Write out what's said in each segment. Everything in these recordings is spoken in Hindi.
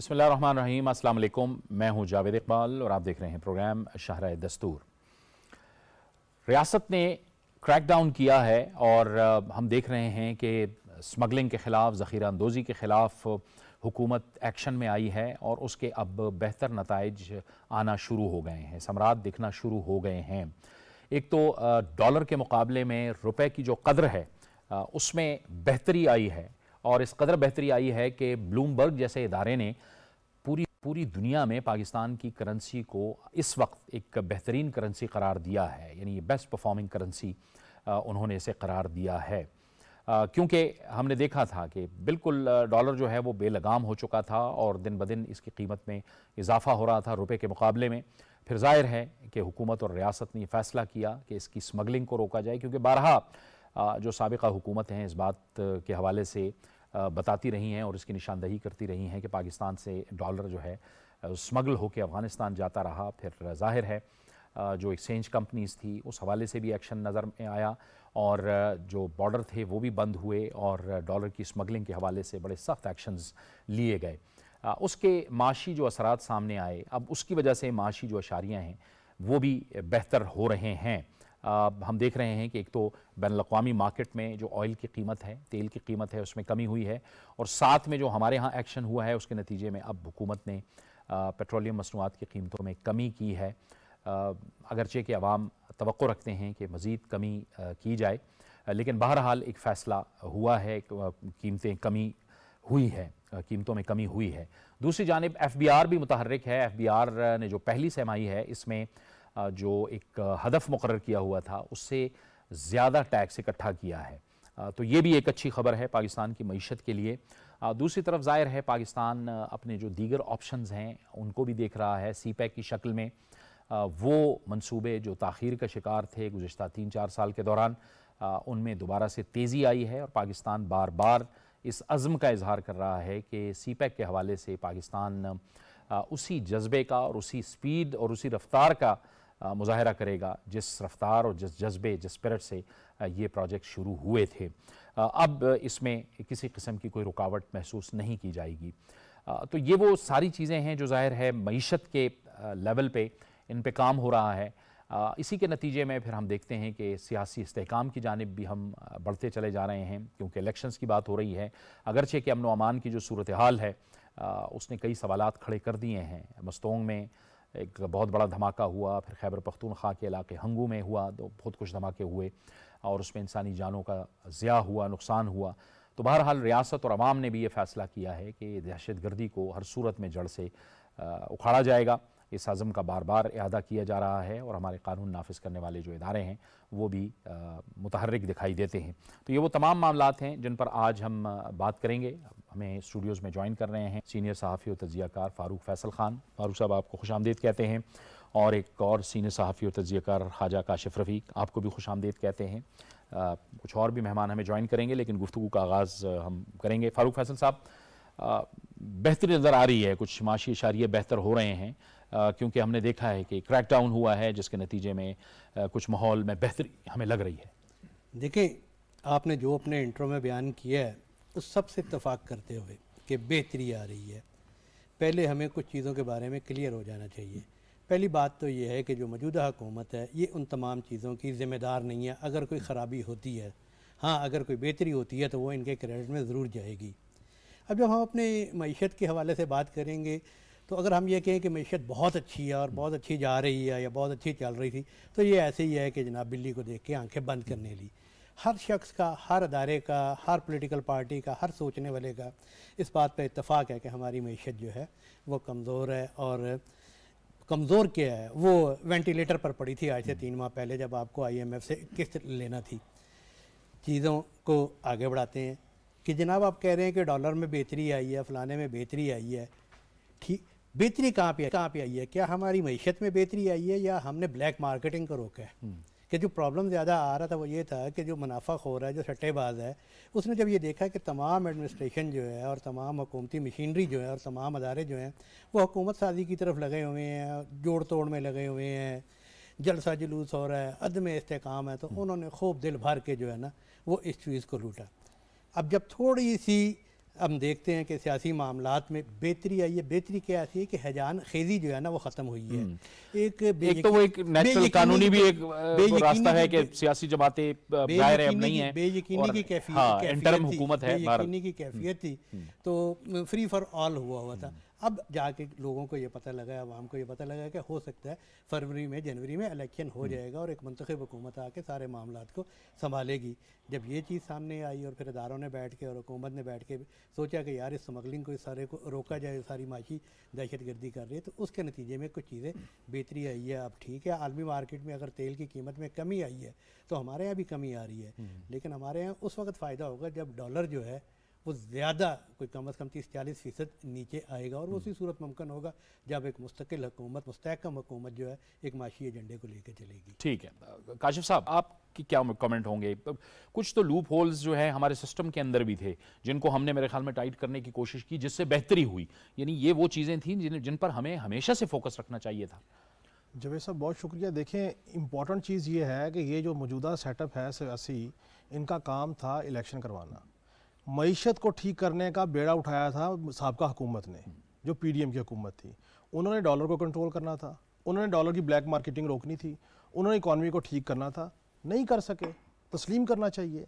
बिस्मिल्लाहिर्रहमानिर्रहीम, अस्सलाम वालेकुम। मैं हूं जावेद इकबाल और आप देख रहे हैं प्रोग्राम शहर दस्तूर। रियासत ने क्रैकडाउन किया है और हम देख रहे हैं कि स्मगलिंग के ख़िलाफ़, ज़ख़ीरा अंदोज़ी के ख़िलाफ़ हुकूमत एक्शन में आई है और उसके अब बेहतर नताइज आना शुरू हो गए हैं, समरात दिखना शुरू हो गए हैं। एक तो डॉलर के मुकाबले में रुपए की जो कदर है उसमें बेहतरी आई है और इस कदर बेहतरी आई है कि ब्लूमबर्ग जैसे इदारे ने पूरी दुनिया में पाकिस्तान की करेंसी को इस वक्त एक बेहतरीन करेंसी करार दिया है, यानी बेस्ट परफॉर्मिंग करेंसी उन्होंने इसे करार दिया है। क्योंकि हमने देखा था कि बिल्कुल डॉलर जो है वो बेलगाम हो चुका था और दिन ब दिन इसकी कीमत में इजाफा हो रहा था रुपए के मुकाबले में। फिर जाहिर है कि हुकूमत और रियासत ने यह फैसला किया कि इसकी स्मगलिंग को रोका जाए, क्योंकि बारहा जो साबिका हुकूमत हैं इस बात के हवाले से बताती रही हैं और इसकी निशानदही करती रही हैं कि पाकिस्तान से डॉलर जो है स्मगल होकर अफ़गानिस्तान जाता रहा। फिर जाहिर है जो एक्सचेंज कंपनीज़ थी उस हवाले से भी एक्शन नज़र में आया और जो बॉर्डर थे वो भी बंद हुए और डॉलर की स्मगलिंग के हवाले से बड़े सख्त एक्शंस लिए गए। उसके माशी जो असरात सामने आए, अब उसकी वजह से माशी जो अशारियाँ हैं वो भी बेहतर हो रहे हैं। हम देख रहे हैं कि एक तो बैनुल-अक़वामी मार्केट में जो ऑयल की कीमत है, तेल की कीमत है, उसमें कमी हुई है और साथ में जो हमारे यहाँ एक्शन हुआ है उसके नतीजे में अब हुकूमत ने पेट्रोलियम मसनूआत की कीमतों में कमी की है। अगरचे कि अवाम तवक्को रखते हैं कि मज़ीद कमी की जाए, लेकिन बहरहाल एक फ़ैसला हुआ है, कीमतें कमी हुई है, कीमतों में कमी हुई है। दूसरी जानिब FBR भी मुतहर्रिक है। FBR ने जो पहली सहमाही है इसमें जो एक हदफ मुकर्रर किया हुआ था उससे ज़्यादा टैक्स इकट्ठा किया है, तो ये भी एक अच्छी खबर है पाकिस्तान की मईशत के लिए। दूसरी तरफ ज़ाहिर है पाकिस्तान अपने जो दीगर ऑप्शंस हैं उनको भी देख रहा है CPEC की शक्ल में। वो मंसूबे जो ताख़ीर का शिकार थे गुज़िश्ता 3-4 साल के दौरान, उनमें दोबारा से तेज़ी आई है और पाकिस्तान बार बार इस अज़्म का इजहार कर रहा है कि CPEC के हवाले से पाकिस्तान उसी जज्बे का और उसी स्पीड और उसी रफ्तार का मुज़ाहरा करेगा जिस रफ्तार और जिस जज्बे, जिस स्पिरिट से ये प्रोजेक्ट शुरू हुए थे। अब इसमें किसी किस्म की कोई रुकावट महसूस नहीं की जाएगी। तो ये वो सारी चीज़ें हैं जो ज़ाहिर है मईशत के लेवल पे इन पे काम हो रहा है। इसी के नतीजे में फिर हम देखते हैं कि सियासी इस्तेहकाम की जानिब भी हम बढ़ते चले जा रहे हैं, क्योंकि इलेक्शंस की बात हो रही है। अगरचे कि अमन व अमान की जो सूरत हाल है उसने कई सवालात खड़े कर दिए हैं। मस्तोंग में एक बहुत बड़ा धमाका हुआ, फिर खैबर पख्तूनख्वा के इलाके हंगू में हुआ, तो बहुत कुछ धमाके हुए और उसमें इंसानी जानों का ज़िया हुआ, नुकसान हुआ। तो बहरहाल रियासत और अवाम ने भी ये फ़ैसला किया है कि दहशत गर्दी को हर सूरत में जड़ से उखाड़ा जाएगा। इस आज़म का बार बार इआदा किया जा रहा है और हमारे कानून नाफिज करने वाले जो इदारे हैं वो भी मुतहर्रिक दिखाई देते हैं। तो ये वो तमाम मामलात हैं जिन पर आज हम बात करेंगे। हमें स्टूडियोज़ में ज्वाइन कर रहे हैं सीनियर सहाफ़ी और तज्ज़ियाकार फ़ारूक फैसल ख़ान। फ़ारूक साहब आपको खुशामदीद कहते हैं, और एक और सीनियर सहाफ़ी और तज्ज़ियाकार ख्वाजा काशिफ़ रफ़ीक, आपको भी खुशामदीद कहते हैं। कुछ और भी मेहमान हमें ज्वाइन करेंगे, लेकिन गुफ्तगू का आगाज़ हम करेंगे। फ़ारूक फैसल साहब, बेहतरी नज़र आ रही है, कुछ माशी इशारे बेहतर हो रहे हैं, क्योंकि हमने देखा है कि क्रैकडाउन हुआ है जिसके नतीजे में कुछ माहौल में बेहतरी हमें लग रही है। देखिए, आपने जो अपने इंट्रो में बयान किया है उस सब से इत्तफाक करते हुए कि बेहतरी आ रही है, पहले हमें कुछ चीज़ों के बारे में क्लियर हो जाना चाहिए। पहली बात तो ये है कि जो मौजूदा हुकूमत है ये उन तमाम चीज़ों की ज़िम्मेदार नहीं है। अगर कोई ख़राबी होती है, हाँ, अगर कोई बेहतरी होती है तो वो इनके क्रेडिट में ज़रूर जाएगी। अब जब हम अपने मईशत के हवाले से बात करेंगे तो अगर हम ये कहें कि मईशत बहुत अच्छी है और बहुत अच्छी जा रही है या बहुत अच्छी चल रही थी, तो ये ऐसे ही है कि जनाब बिल्ली को देख के आंखें बंद करने ली। हर शख्स का, हर अदारे का, हर पॉलिटिकल पार्टी का, हर सोचने वाले का इस बात पर इत्तफाक है कि हमारी मईशत जो है वो कमज़ोर है। और कमज़ोर क्या है, वो वेंटिलेटर पर पड़ी थी आज से 3 माह पहले, जब आपको IMF से किस्त लेना थी। चीज़ों को आगे बढ़ाते हैं कि जनाब आप कह रहे हैं कि डॉलर में बेहतरी आई है, फ़लाने में बेहतरी आई है। ठीक, बेहतरी कहाँ पे आई है? क्या हमारी मईशत में बेहतरी आई है या हमने ब्लैक मार्केटिंग को रोका है? कि जो प्रॉब्लम ज़्यादा आ रहा था वो ये था कि जो मुनाफाखोर है, जो सट्टेबाज है, उसने जब ये देखा कि तमाम एडमिनिस्ट्रेशन जो है और तमाम हुकूमती मशीनरी जो है और तमाम अदारे जो हैं वो हुकूमत साजी की तरफ लगे हुए हैं, जोड़ तोड़ में लगे हुए हैं, जलसा जुलूस हो रहा है, अदम इस्तेकाम है, तो उन्होंने खूब दिल भर के जो है ना वो इस चीज़ को लूटा। अब जब थोड़ी सी हम देखते हैं कि सियासी मामलात में बेहतरी आई है। बेहतरी क्या ऐसी है कि हैजान खेजी जो है ना वो ख़त्म हुई है। एक तो वो एक नेचुरल कानूनी भी एक रास्ता है कि सियासी जमातें दायरे अब नहीं है, बेयकीनी की कैफियत थी तो फ्री फॉर ऑल हुआ था। अब जाके लोगों को ये पता लगा, आवाम को ये पता लगा कि हो सकता है फरवरी में जनवरी में इलेक्शन हो जाएगा और एक मुंतखब हुकूमत आके सारे मामलात को संभालेगी। जब ये चीज़ सामने आई और फिर इदारों ने बैठ के और हुकूमत ने बैठ के सोचा कि यार इस स्मगलिंग को, इस सारे को रोका जाए, सारी माशी दहशत गर्दी कर रही है, तो उसके नतीजे में कुछ चीज़ें बेहतरी आई है। अब ठीक है, आलमी मार्केट में अगर तेल की कीमत में कमी आई है तो हमारे यहाँ भी कमी आ रही है, लेकिन हमारे यहाँ उस वक्त फ़ायदा होगा जब डॉलर जो है वो ज़्यादा कोई कम अज़ कम 30-40% नीचे आएगा और उसी सूरत मुमकिन होगा जब एक मुस्तकिल हुकूमत, मुस्तहकम हुकूमत जो है एक माशी एजेंडे को लेकर चलेगी। ठीक है, काशिफ साहब आपकी क्या कमेंट होंगे? कुछ तो लूप होल्स जो है हमारे सिस्टम के अंदर भी थे जिनको हमने मेरे ख्याल में टाइट करने की कोशिश की, जिससे बेहतरी हुई, यानी ये वो चीज़ें थी जिन पर हमें हमेशा से फोकस रखना चाहिए था। जवेद साहब बहुत शुक्रिया। देखें, इम्पॉर्टेंट चीज़ ये है कि ये जो मौजूदा सेटअप है सियासी, इनका काम था इलेक्शन करवाना। मईशत को ठीक करने का बेड़ा उठाया था साबका हुकूमत ने, जो पीडीएम की हुकूमत थी। उन्होंने डॉलर को कंट्रोल करना था, उन्होंने डॉलर की ब्लैक मार्केटिंग रोकनी थी, उन्होंने इकॉनमी को ठीक करना था, नहीं कर सके, तस्लीम करना चाहिए।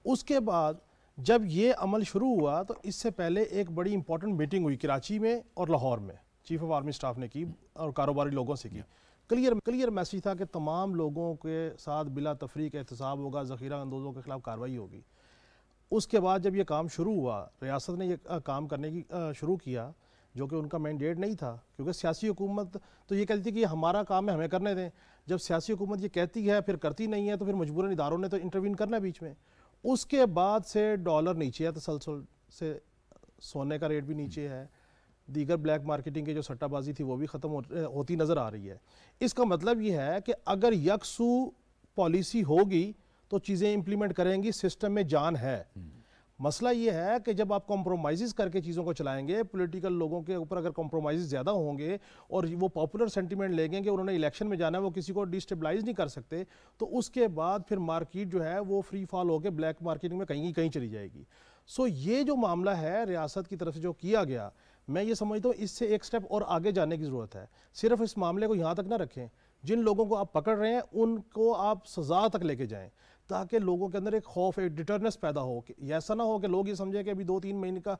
उसके बाद जब ये अमल शुरू हुआ तो इससे पहले एक बड़ी इंपॉर्टेंट मीटिंग हुई कराची में और लाहौर में, चीफ ऑफ आर्मी स्टाफ ने की और कारोबारी लोगों से की। क्लियर मैसेज था कि तमाम लोगों के साथ बिला तफरीक एहतसाब होगा, ज़ख़ीरा अंदोज़ों के खिलाफ कार्रवाई होगी। उसके बाद जब ये काम शुरू हुआ, रियासत ने ये काम करने की शुरू किया, जो कि उनका मैंडेट नहीं था, क्योंकि सियासी हुकूमत तो ये कहती थी कि हमारा काम है, हमें करने दें। जब सियासी हुकूमत ये कहती है फिर करती नहीं है, तो फिर मजबूरन इदारों ने तो इंटरवीन करना है बीच में। उसके बाद से डॉलर नीचे है, तसलसल से सोने का रेट भी नीचे है, दीगर ब्लैक मार्केटिंग की जो सट्टाबाजी थी वो भी ख़त्म होती नज़र आ रही है। इसका मतलब ये है कि अगर यकसू पॉलिसी होगी तो चीज़ें इंप्लीमेंट करेंगी, सिस्टम में जान है। मसला ये है कि जब आप कॉम्प्रोमाइज़ करके चीज़ों को चलाएंगे, पॉलिटिकल लोगों के ऊपर अगर कॉम्प्रोमाइज़ ज़्यादा होंगे और वो पॉपुलर सेंटिमेंट लेंगे कि उन्होंने इलेक्शन में जाना है, वो किसी को डिस्टेबलाइज नहीं कर सकते, तो उसके बाद फिर मार्केट जो है वो फ्री फॉल होकर ब्लैक मार्केटिंग में कहीं चली जाएगी। सो ये जो मामला है रियासत की तरफ से जो किया गया, मैं ये समझता हूँ इससे एक स्टेप और आगे जाने की ज़रूरत है। सिर्फ इस मामले को यहाँ तक ना रखें, जिन लोगों को आप पकड़ रहे हैं उनको आप सज़ा तक लेके जाएं, ताकि लोगों के अंदर एक खौफ, एक डिटरनेस पैदा हो। कि ऐसा ना हो कि लोग ये समझें कि अभी 2-3 महीने का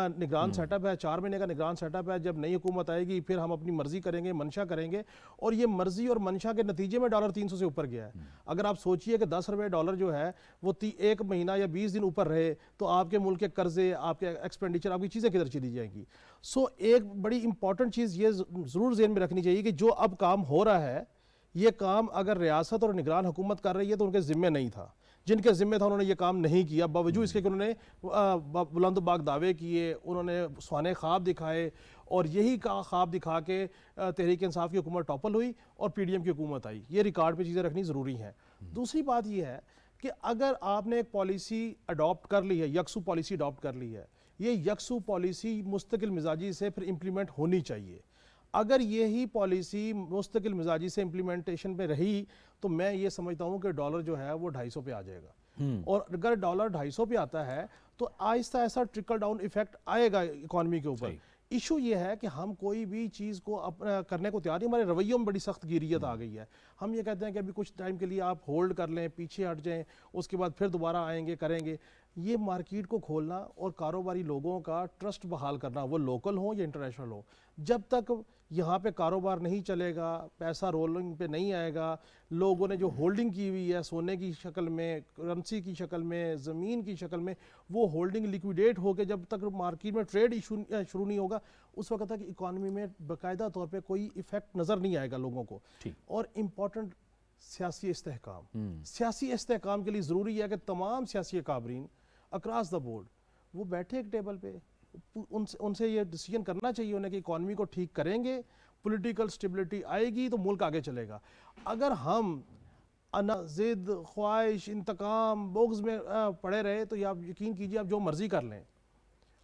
निगरान सेटअप है, 4 महीने का निगरान सेटअप है, जब नई हुकूमत आएगी फिर हम अपनी मर्जी करेंगे, मंशा करेंगे, और ये मर्जी और मंशा के नतीजे में डॉलर 300 से ऊपर गया है। अगर आप सोचिए कि 10 रुपये डॉलर जो है वो 1 महीना या 20 दिन ऊपर रहे तो आपके मुल्क के कर्जे, आपके एक्सपेंडिचर, आपकी चीज़ें किधर चली जाएंगी। सो एक बड़ी इंपॉर्टेंट चीज़ ये ज़रूर ज़हन में रखनी चाहिए कि जो अब काम हो रहा है, ये काम अगर रियासत और निगरान हुकूमत कर रही है तो उनके ज़िम्मे नहीं था। जिनके ज़िम्मे था उन्होंने ये काम नहीं किया, बावजूद इसके कि उन्होंने बुलंदबाग दावे किए, उन्होंने सुहाने ख्वाब दिखाए, और यही का ख्वाब दिखा के तहरीक इंसाफ की हुकूमत टॉपल हुई और पीडीएम की हुकूमत आई। ये रिकॉर्ड पे चीज़ें रखनी ज़रूरी हैं। दूसरी बात ये है कि अगर आपने एक पॉलिसी अडॉप्ट कर ली है, यकसू पॉलिसी अडॉप्ट कर ली है, ये यकसू पॉलिसी मुस्तकिल मिजाजी से फिर इम्प्लीमेंट होनी चाहिए। अगर यही पॉलिसी मुस्तकिल मिजाजी से इम्प्लीमेंटेशन पे रही तो मैं ये समझता हूँ कि डॉलर जो है वो 250 पे आ जाएगा, और अगर डॉलर 250 पे आता है तो आहिस्ता ऐसा ट्रिकल डाउन इफेक्ट आएगा इकॉनमी के ऊपर। इशू ये है कि हम कोई भी चीज़ को अपना करने को तैयार नहीं, हमारे रवैयों में बड़ी सख्त गिरियत आ गई है। हम ये कहते हैं कि अभी कुछ टाइम के लिए आप होल्ड कर लें, पीछे हट जाएं, उसके बाद फिर दोबारा आएंगे, करेंगे। ये मार्केट को खोलना और कारोबारी लोगों का ट्रस्ट बहाल करना, वो लोकल हो या इंटरनेशनल हो, जब तक यहाँ पे कारोबार नहीं चलेगा, पैसा रोलिंग पे नहीं आएगा, लोगों ने जो होल्डिंग की हुई है सोने की शक्ल में, करेंसी की शक्ल में, ज़मीन की शक्ल में, वो होल्डिंग लिक्विडेट होकर जब तक मार्केट में ट्रेड शुरू नहीं होगा, उस वक्त तक इकॉनमी में बाकायदा तौर पे कोई इफेक्ट नज़र नहीं आएगा लोगों को। और इम्पॉर्टेंट सियासी इस्तेहकाम, सियासी इस्तेहकाम के लिए ज़रूरी है कि तमाम सियासी अकाबरीन अक्रॉस द बोर्ड वो बैठे एक टेबल पे, उनसे ये डिसीजन करना चाहिए उन्हें कि इकॉनमी को ठीक करेंगे, पॉलिटिकल स्टेबिलिटी आएगी तो मुल्क आगे चलेगा। अगर हम ज़िद, ख्वाहिश, इंतकाम, बोग्स में पड़े रहे तो आप यकीन कीजिए आप जो मर्जी कर लें,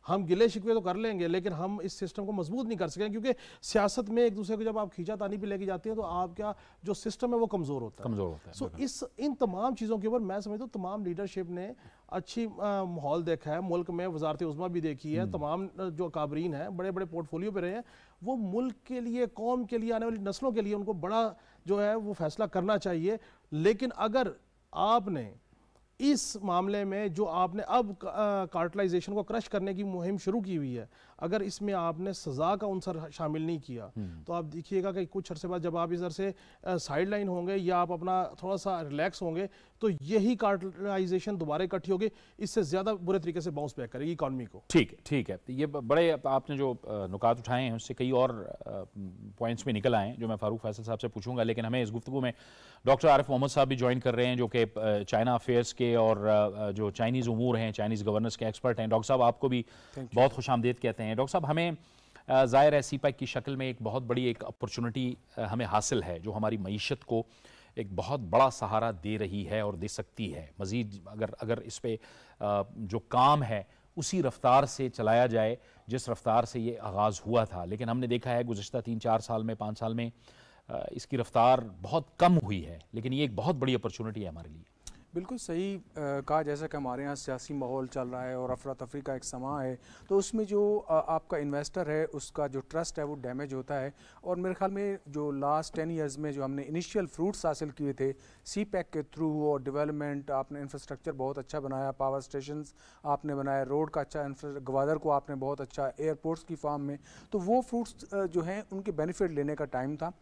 हम गिले शिकवे तो कर लेंगे लेकिन हम इस सिस्टम को मजबूत नहीं कर सकेंगे, क्योंकि सियासत में एक दूसरे को जब आप खींचातानी पे लेके जाते हैं तो आपका जो सिस्टम है वो कमज़ोर होता है। सो इन तमाम चीज़ों के ऊपर मैं समझता हूँ तमाम लीडरशिप ने अच्छी माहौल देखा है, मुल्क में वजारत उज़्मा भी देखी है, तमाम जो काबरीन हैं बड़े बड़े पोर्टफोलियो पे रहे हैं, वो मुल्क के लिए, कौम के लिए, आने वाली नस्लों के लिए उनको बड़ा जो है वो फैसला करना चाहिए। लेकिन अगर आपने इस मामले में जो आपने अब कार्टलाइजेशन को क्रश करने की मुहिम शुरू की हुई है, अगर इसमें आपने सज़ा का उनसर शामिल नहीं किया तो आप देखिएगा कि कुछ अरसे बाद जब आप इधर से साइड लाइन होंगे या आप अपना थोड़ा सा रिलैक्स होंगे तो यही कार्टलाइजेशन दोबारा इकट्ठी होगी, इससे ज़्यादा बुरे तरीके से बाउंस बैक करेगी इकॉनमी को। ठीक है, ये बड़े आपने जो नुकात उठाए हैं उससे कई और पॉइंट्स में निकल आए हैं जो मैं फारूक फैसल साहब से पूछूंगा, लेकिन हमें इस गुफ्तगू में डॉक्टर आरिफ मोहम्मद साहब भी ज्वाइन कर रहे हैं जो कि चाइना अफेयर्स के और जो चाइनीज़ उमूर हैं, चाइनीज़ गवर्नेंस के एक्सपर्ट हैं। डॉक्टर साहब आपको भी बहुत खुशामदीद कहते हैं। डॉक्टर साहब, हमें ज़ाहिर है सीपैक की शक्ल में एक बहुत बड़ी एक अपॉर्चुनिटी हमें हासिल है जो हमारी मईशत को एक बहुत बड़ा सहारा दे रही है और दे सकती है। मज़ीद अगर इस पे जो काम है उसी रफ्तार से चलाया जाए जिस रफ्तार से ये आगाज़ हुआ था, लेकिन हमने देखा है गुज़श्ता 3-4 साल में, 5 साल में इसकी रफ्तार बहुत कम हुई है, लेकिन ये एक बहुत बड़ी अपॉर्चुनिटी है हमारे लिए। बिल्कुल सही कहा, जैसा कि हमारे यहाँ सियासी माहौल चल रहा है और अफरा तफरी का एक समा है, तो उसमें जो आपका इन्वेस्टर है उसका जो ट्रस्ट है वो डैमेज होता है। और मेरे ख्याल में जो लास्ट 10 इयर्स में जो हमने इनिशियल फ्रूट्स हासिल किए थे सीपैक के थ्रू, और डेवलपमेंट, आपने इंफ्रास्ट्रक्चर बहुत अच्छा बनाया, पावर स्टेशंस आपने बनाया, रोड का अच्छा ग्वादर को आपने बहुत अच्छा, एयरपोर्ट्स की फार्म में, तो वो फ्रूट्स जो हैं उनके बेनिफिट लेने का टाइम था।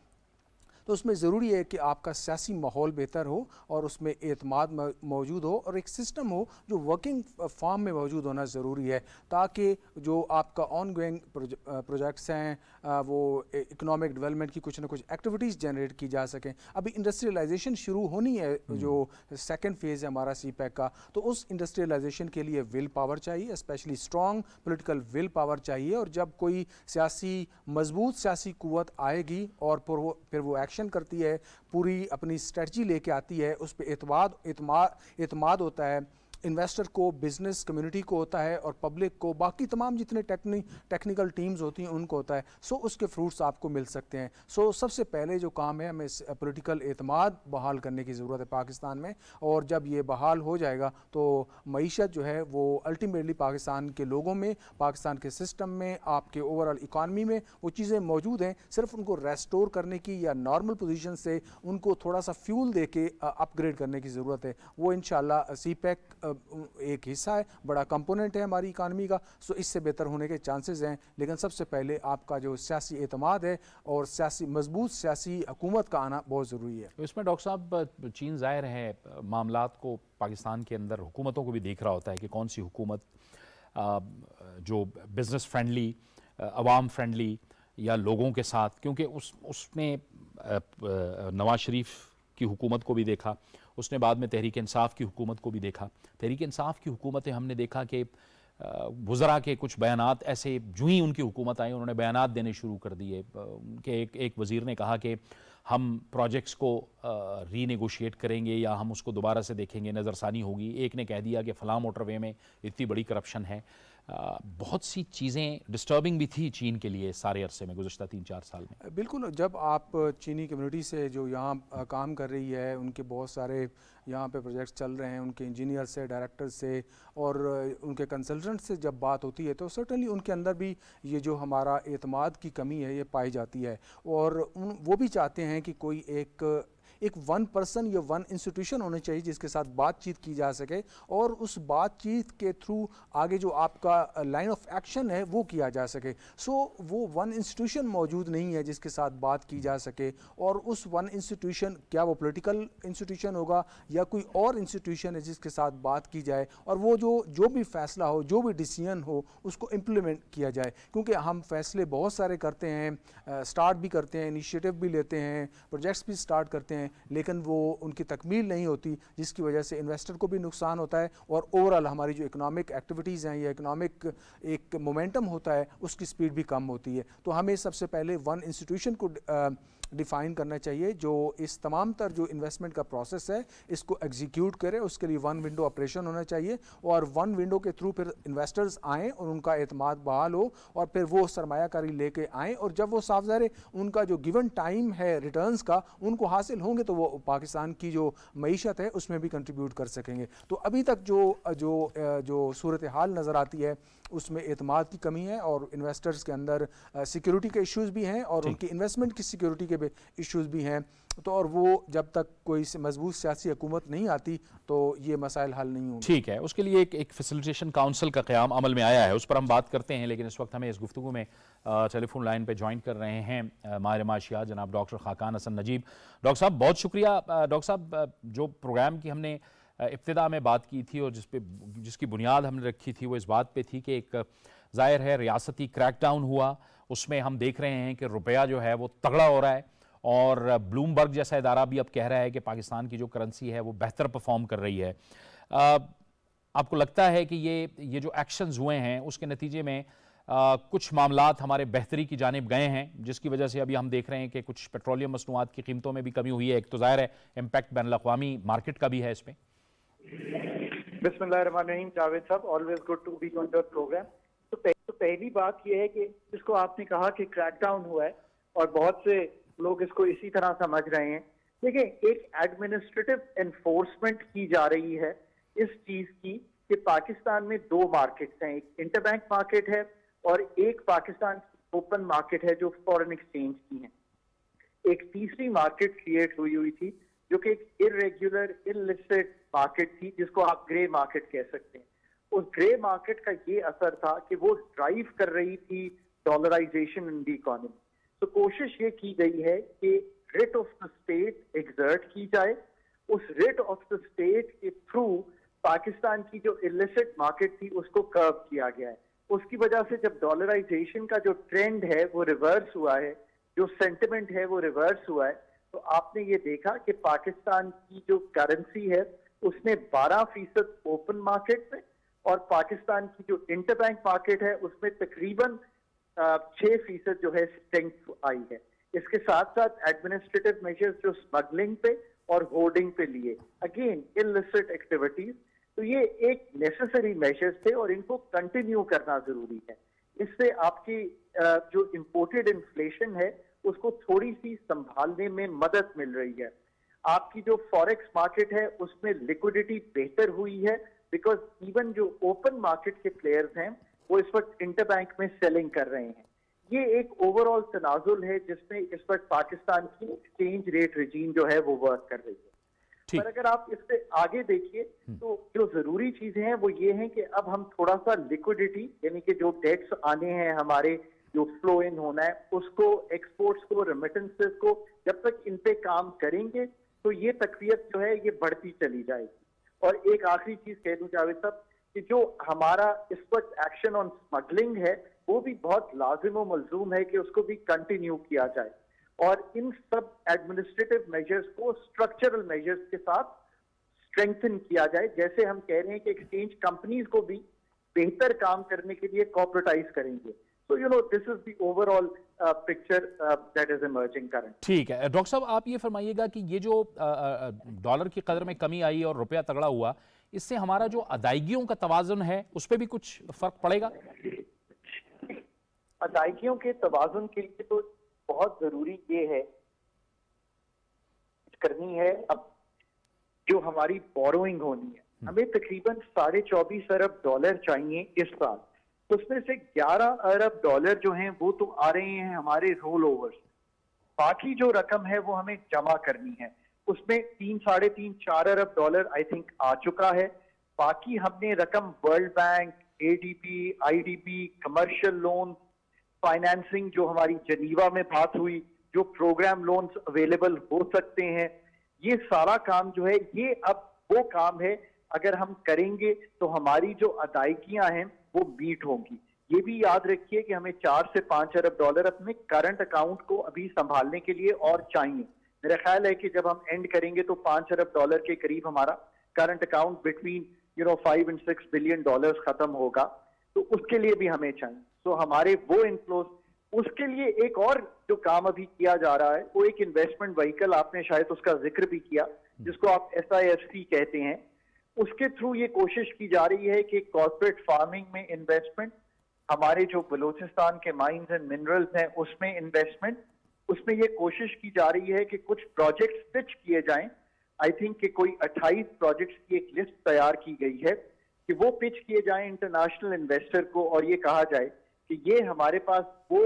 तो उसमें ज़रूरी है कि आपका सियासी माहौल बेहतर हो और उसमें एतमाद मौजूद हो और एक सिस्टम हो जो वर्किंग फॉर्म में मौजूद होना ज़रूरी है, ताकि जो आपका ऑन गोइंग प्रोजेक्ट्स हैं वो इकोनॉमिक डेवलपमेंट की कुछ ना कुछ एक्टिविटीज़ जनरेट की जा सकें। अभी इंडस्ट्रियलाइजेशन शुरू होनी है, जो सेकेंड फेज़ है हमारा सीपैक का, तो उस इंडस्ट्रियलाइजेशन के लिए विल पावर चाहिए, specially strong political will power चाहिए। और जब कोई मजबूत सियासी कुव्वत आएगी और फिर वो एक्शन करती है, पूरी अपनी स्ट्रेटजी लेके आती है, उस पर एतमाद होता है, इन्वेस्टर को, बिजनेस कम्युनिटी को होता है और पब्लिक को, बाकी तमाम जितने टेक्निकल टीम्स होती हैं उनको होता है। सो उसके फ्रूट्स आपको मिल सकते हैं। सो सबसे पहले जो काम है, हमें पॉलिटिकल एतमाद बहाल करने की ज़रूरत है पाकिस्तान में, और जब ये बहाल हो जाएगा तो मईशत जो है वो अल्टीमेटली पाकिस्तान के लोगों में, पाकिस्तान के सिस्टम में, आपके ओवरऑल इकानमी में वो चीज़ें मौजूद हैं, सिर्फ उनको रेस्टोर करने की या नॉर्मल पोजीशन से उनको थोड़ा सा फ्यूल दे के अपग्रेड करने की ज़रूरत है। वो इंशाल्लाह सीपैक एक हिस्सा है, बड़ा कंपोनेंट है हमारी इकानमी का, सो इससे बेहतर होने के चांसेस हैं। लेकिन सबसे पहले आपका जो सियासी एतमाद है और मजबूत सियासी हुकूमत का आना बहुत ज़रूरी है। इसमें डॉक्टर साहब चीन ज़ाहिर है मामलात को पाकिस्तान के अंदर हुकूमतों को भी देख रहा होता है कि कौन सी हुकूमत जो बिज़नेस फ्रेंडली, अवाम फ्रेंडली या लोगों के साथ, क्योंकि उसने नवाज शरीफ की हुकूमत को भी देखा, उसने बाद में तहरीक इंसाफ की हुकूमत को भी देखा। तहरीक इंसाफ की हुकूमतें हमने देखा कि वज़रा के कुछ बयानात ऐसे, जो ही उनकी हुकूमत आई उन्होंने बयानात देने शुरू कर दिए कि एक वज़ीर ने कहा कि हम प्रोजेक्ट्स को रीनेगोशिएट करेंगे या हम उसको दोबारा से देखेंगे, नज़रसानी होगी। एक ने कह दिया कि फ़लाँ मोटरवे में इतनी बड़ी करप्शन है। बहुत सी चीज़ें डिस्टर्बिंग भी थी चीन के लिए सारे अरसे में, गुज़श्ता 3-4 साल में। बिल्कुल, जब आप चीनी कम्युनिटी से जो यहाँ काम कर रही है, उनके बहुत सारे यहाँ पे प्रोजेक्ट्स चल रहे हैं, उनके इंजीनियर से, डायरेक्टर से और उनके कंसल्टेंट से जब बात होती है तो सर्टनली उनके अंदर भी ये जो हमारा एतमाद की कमी है ये पाई जाती है। और वो भी चाहते हैं कि कोई एक वन पर्सन या वन इंस्टीट्यूशन होने चाहिए जिसके साथ बातचीत की जा सके, और उस बातचीत के थ्रू आगे जो आपका लाइन ऑफ एक्शन है वो किया जा सके। सो वो वन इंस्टीट्यूशन मौजूद नहीं है जिसके साथ बात की जा सके, और उस वन इंस्टीट्यूशन, क्या वो पॉलिटिकल इंस्टीट्यूशन होगा या कोई और इंस्टीट्यूशन है जिसके साथ बात की जाए, और वो जो भी फैसला हो, जो भी डिसीजन हो, उसको इम्प्लीमेंट किया जाए। क्योंकि हम फैसले बहुत सारे करते हैं, स्टार्ट भी करते हैं, इनिशिएटिव भी लेते हैं, प्रोजेक्ट्स भी स्टार्ट करते हैं, लेकिन वो उनकी तकमील नहीं होती, जिसकी वजह से इन्वेस्टर को भी नुकसान होता है और ओवरऑल हमारी जो इकोनॉमिक एक्टिविटीज़ हैं या इकोनॉमिक एक मोमेंटम होता है उसकी स्पीड भी कम होती है। तो हमें सबसे पहले वन इंस्टीट्यूशन को डिफ़ाइन करना चाहिए जो इस तमाम तर जो इन्वेस्टमेंट का प्रोसेस है इसको एग्जीक्यूट करे। उसके लिए वन विंडो ऑपरेशन होना चाहिए और वन विंडो के थ्रू फिर इन्वेस्टर्स आएँ और उनका एतमाद बहाल हो और फिर वो सरमायाकारी लेके आएँ, और जब वो साफ ज़ाहिर उनका जो गिवन टाइम है रिटर्न्स का उनको हासिल होंगे तो वो पाकिस्तान की जो मईशत है उसमें भी कंट्रीब्यूट कर सकेंगे। तो अभी तक जो सूरत हाल नज़र आती है उसमें एतमाद की कमी है और इन्वेस्टर्स के अंदर सिक्योरिटी के इश्यूज़ भी हैं और उनकी इन्वेस्टमेंट की सिक्योरिटी के इश्यूज़ भी हैं। तो और वो जब तक कोई मजबूत सियासी हुकूमत नहीं आती तो ये मसाइल हल नहीं होंगे। ठीक है, उसके लिए एक फैसिलिटेशन काउंसिल का क़याम अमल में आया है, उस पर हम बात करते हैं। लेकिन इस वक्त हमें इस गुफ्तगू में टेलीफोन लाइन पे ज्वाइन कर रहे हैं माहिर माशियात जनाब डॉक्टर खाकान हसन नजीब। डॉक्टर साहब बहुत शुक्रिया। डॉक्टर साहब, जो प्रोग्राम की हमने इब्तिदा में बात की थी और जिसकी बुनियाद हमने रखी थी वो इस बात पे थी कि एक ज़ाहिर है रियासती क्रैकडाउन हुआ, उसमें हम देख रहे हैं कि रुपया जो है वो तगड़ा हो रहा है और ब्लूमबर्ग जैसा इदारा भी अब कह रहा है कि पाकिस्तान की जो करेंसी है वो बेहतर परफॉर्म कर रही है। आपको लगता है कि ये जो एक्शंस हुए हैं उसके नतीजे में कुछ मामलात हमारे बेहतरी की जानिब गए हैं, जिसकी वजह से अभी हम देख रहे हैं कि कुछ पेट्रोलियम मसनूआत की कीमतों में भी कमी हुई है? एक तो ज़ाहिर है इम्पैक्ट बैनुल-अक़वामी मार्केट का भी है इसमें। बिस्मिल्लाहिर्रहमानिर्रहीम जावेद साहब, always good to be on your program. तो पहली बात यह है कि जिसको आपने कहा कि क्रैकडाउन हुआ है और बहुत से लोग इसको इसी तरह समझ रहे हैं। देखिए, एक एडमिनिस्ट्रेटिव एनफोर्समेंट की जा रही है इस चीज की कि पाकिस्तान में दो मार्केट्स हैं, एक इंटरबैंक मार्केट है और एक पाकिस्तान ओपन मार्केट है जो फॉरेन एक्सचेंज की है। एक तीसरी मार्केट क्रिएट हुई थी जो कि एक इरेगुलर इलिसिट मार्केट थी, जिसको आप ग्रे मार्केट कह सकते हैं। उस ग्रे मार्केट का ये असर था कि वो ड्राइव कर रही थी डॉलराइजेशन इन द इकोनॉमी। तो कोशिश ये की गई है कि writ of the state exert की जाए, उस रिट ऑफ द स्टेट के थ्रू पाकिस्तान की जो इलिसिट मार्केट थी उसको कर्व किया गया है। उसकी वजह से जब डॉलराइजेशन का जो ट्रेंड है वो रिवर्स हुआ है, जो सेंटिमेंट है वो रिवर्स हुआ है, तो आपने ये देखा कि पाकिस्तान की जो करेंसी है उसने 12% ओपन मार्केट में और पाकिस्तान की जो इंटरबैंक मार्केट है उसमें तकरीबन 6% जो है स्ट्रेंथ आई है। इसके साथ साथ एडमिनिस्ट्रेटिव मेजर्स जो स्मगलिंग पे और होर्डिंग पे लिए, अगेन इलिसिट एक्टिविटीज, तो ये एक नेसेसरी मेजर्स थे और इनको कंटिन्यू करना जरूरी है। इससे आपकी जो इंपोर्टेड इन्फ्लेशन है उसको थोड़ी सी संभालने में मदद मिल रही है। आपकी जो फॉरेक्स मार्केट है उसमें लिक्विडिटी बेहतर हुई है, बिकॉज इवन जो ओपन मार्केट के प्लेयर्स हैं वो इस वक्त इंटरबैंक में सेलिंग कर रहे हैं। ये एक ओवरऑल तनाजुल है जिसमें इस वक्त पाकिस्तान की एक्सचेंज रेट रिजीम जो है वो वर्क कर रही है। पर अगर आप इससे आगे देखिए तो जो जरूरी चीजें हैं वो ये हैं कि अब हम थोड़ा सा लिक्विडिटी, यानी कि जो डेट्स आने हैं हमारे, जो फ्लो इन होना है उसको, एक्सपोर्ट्स को, रेमिटेंसेस को, जब तक इन पे काम करेंगे तो ये तकवीयत जो है ये बढ़ती चली जाएगी। और एक आखिरी चीज कह दूं जावेद साहब कि जो हमारा इस वक्त एक्शन ऑन स्मगलिंग है वो भी बहुत लाजिम और मलजूम है कि उसको भी कंटिन्यू किया जाए और इन सब एडमिनिस्ट्रेटिव मेजर्स को स्ट्रक्चरल मेजर्स के साथ स्ट्रेंथन किया जाए। जैसे हम कह रहे हैं कि एक्सचेंज कंपनीज को भी बेहतर काम करने के लिए कॉर्पोरेटाइज करेंगे। So you know this is the overall picture that is emerging currently. ठीक है डॉक्टर साहब, आप ये फरमाइएगा कि ये जो डॉलर की कदर में कमी आई और रुपया तगड़ा हुआ, इससे हमारा जो अदायगियों का तवाज़ुन है उस पर भी कुछ फर्क पड़ेगा? अदायगियों के तवाज़ुन के लिए तो बहुत जरूरी ये है करनी है, अब जो हमारी बोरोइंग होनी है, हमें तकरीबन 24.5 अरब डॉलर चाहिए इस साल। तो उसमें से 11 अरब डॉलर जो हैं वो तो आ रहे हैं हमारे रोल ओवर्स, बाकी जो रकम है वो हमें जमा करनी है। उसमें 3-3.5-4 अरब डॉलर आई थिंक आ चुका है। बाकी हमने रकम world bank, ADB, IDB, commercial loan, financing जो हमारी जनीवा में बात हुई, जो प्रोग्राम लोन्स अवेलेबल हो सकते हैं, ये सारा काम जो है ये अब वो काम है अगर हम करेंगे तो हमारी जो अदायगियां हैं वो मीट होंगी। ये भी याद रखिए कि हमें 4 से 5 अरब डॉलर अपने करंट अकाउंट को अभी संभालने के लिए और चाहिए। मेरा ख्याल है कि जब हम एंड करेंगे तो 5 अरब डॉलर के करीब हमारा current account between 5 and 6 billion dollars खत्म होगा, तो उसके लिए भी हमें चाहिए। तो हमारे वो इनफ्लोज उसके लिए एक और जो काम अभी किया जा रहा है वो एक इन्वेस्टमेंट व्हीकल, आपने शायद उसका जिक्र भी किया, जिसको आप SIFC कहते हैं। उसके थ्रू ये कोशिश की जा रही है कि कॉर्पोरेट फार्मिंग में इन्वेस्टमेंट, हमारे जो बलूचिस्तान के माइंस एंड मिनरल्स हैं उसमें इन्वेस्टमेंट, उसमें ये कोशिश की जा रही है कि कुछ प्रोजेक्ट्स पिच किए जाएं। आई थिंक कि कोई 28 प्रोजेक्ट्स की एक लिस्ट तैयार की गई है कि वो पिच किए जाएं इंटरनेशनल इन्वेस्टर को, और ये कहा जाए कि ये हमारे पास वो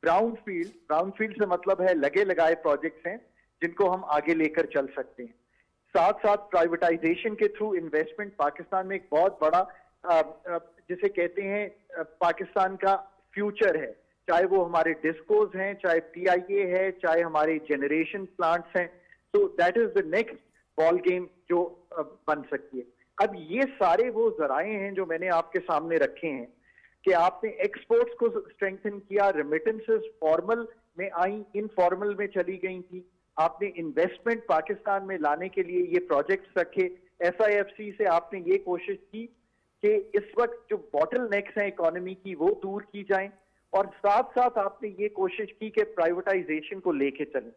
ब्राउन फील्ड से मतलब है लगे लगाए प्रोजेक्ट्स हैं जिनको हम आगे लेकर चल सकते हैं। साथ साथ प्राइवेटाइजेशन के थ्रू इन्वेस्टमेंट, पाकिस्तान में एक बहुत बड़ा जिसे कहते हैं पाकिस्तान का फ्यूचर है, चाहे वो हमारे डिस्कोज हैं, चाहे PIA है, चाहे हमारे जनरेशन प्लांट्स हैं। तो that is the next ball game जो बन सकती है। अब ये सारे वो जराए हैं जो मैंने आपके सामने रखे हैं कि आपने एक्सपोर्ट्स को स्ट्रेंथन किया, रेमिटेंसेस फॉर्मल में आई, इनफॉर्मल में चली गई थी, आपने इन्वेस्टमेंट पाकिस्तान में लाने के लिए ये प्रोजेक्ट्स रखे, SIFC से आपने ये कोशिश की कि इस वक्त जो बॉटल नेक्स हैं इकोनॉमी की वो दूर की जाएं, और साथ साथ आपने ये कोशिश की कि प्राइवेटाइजेशन को लेके चलें।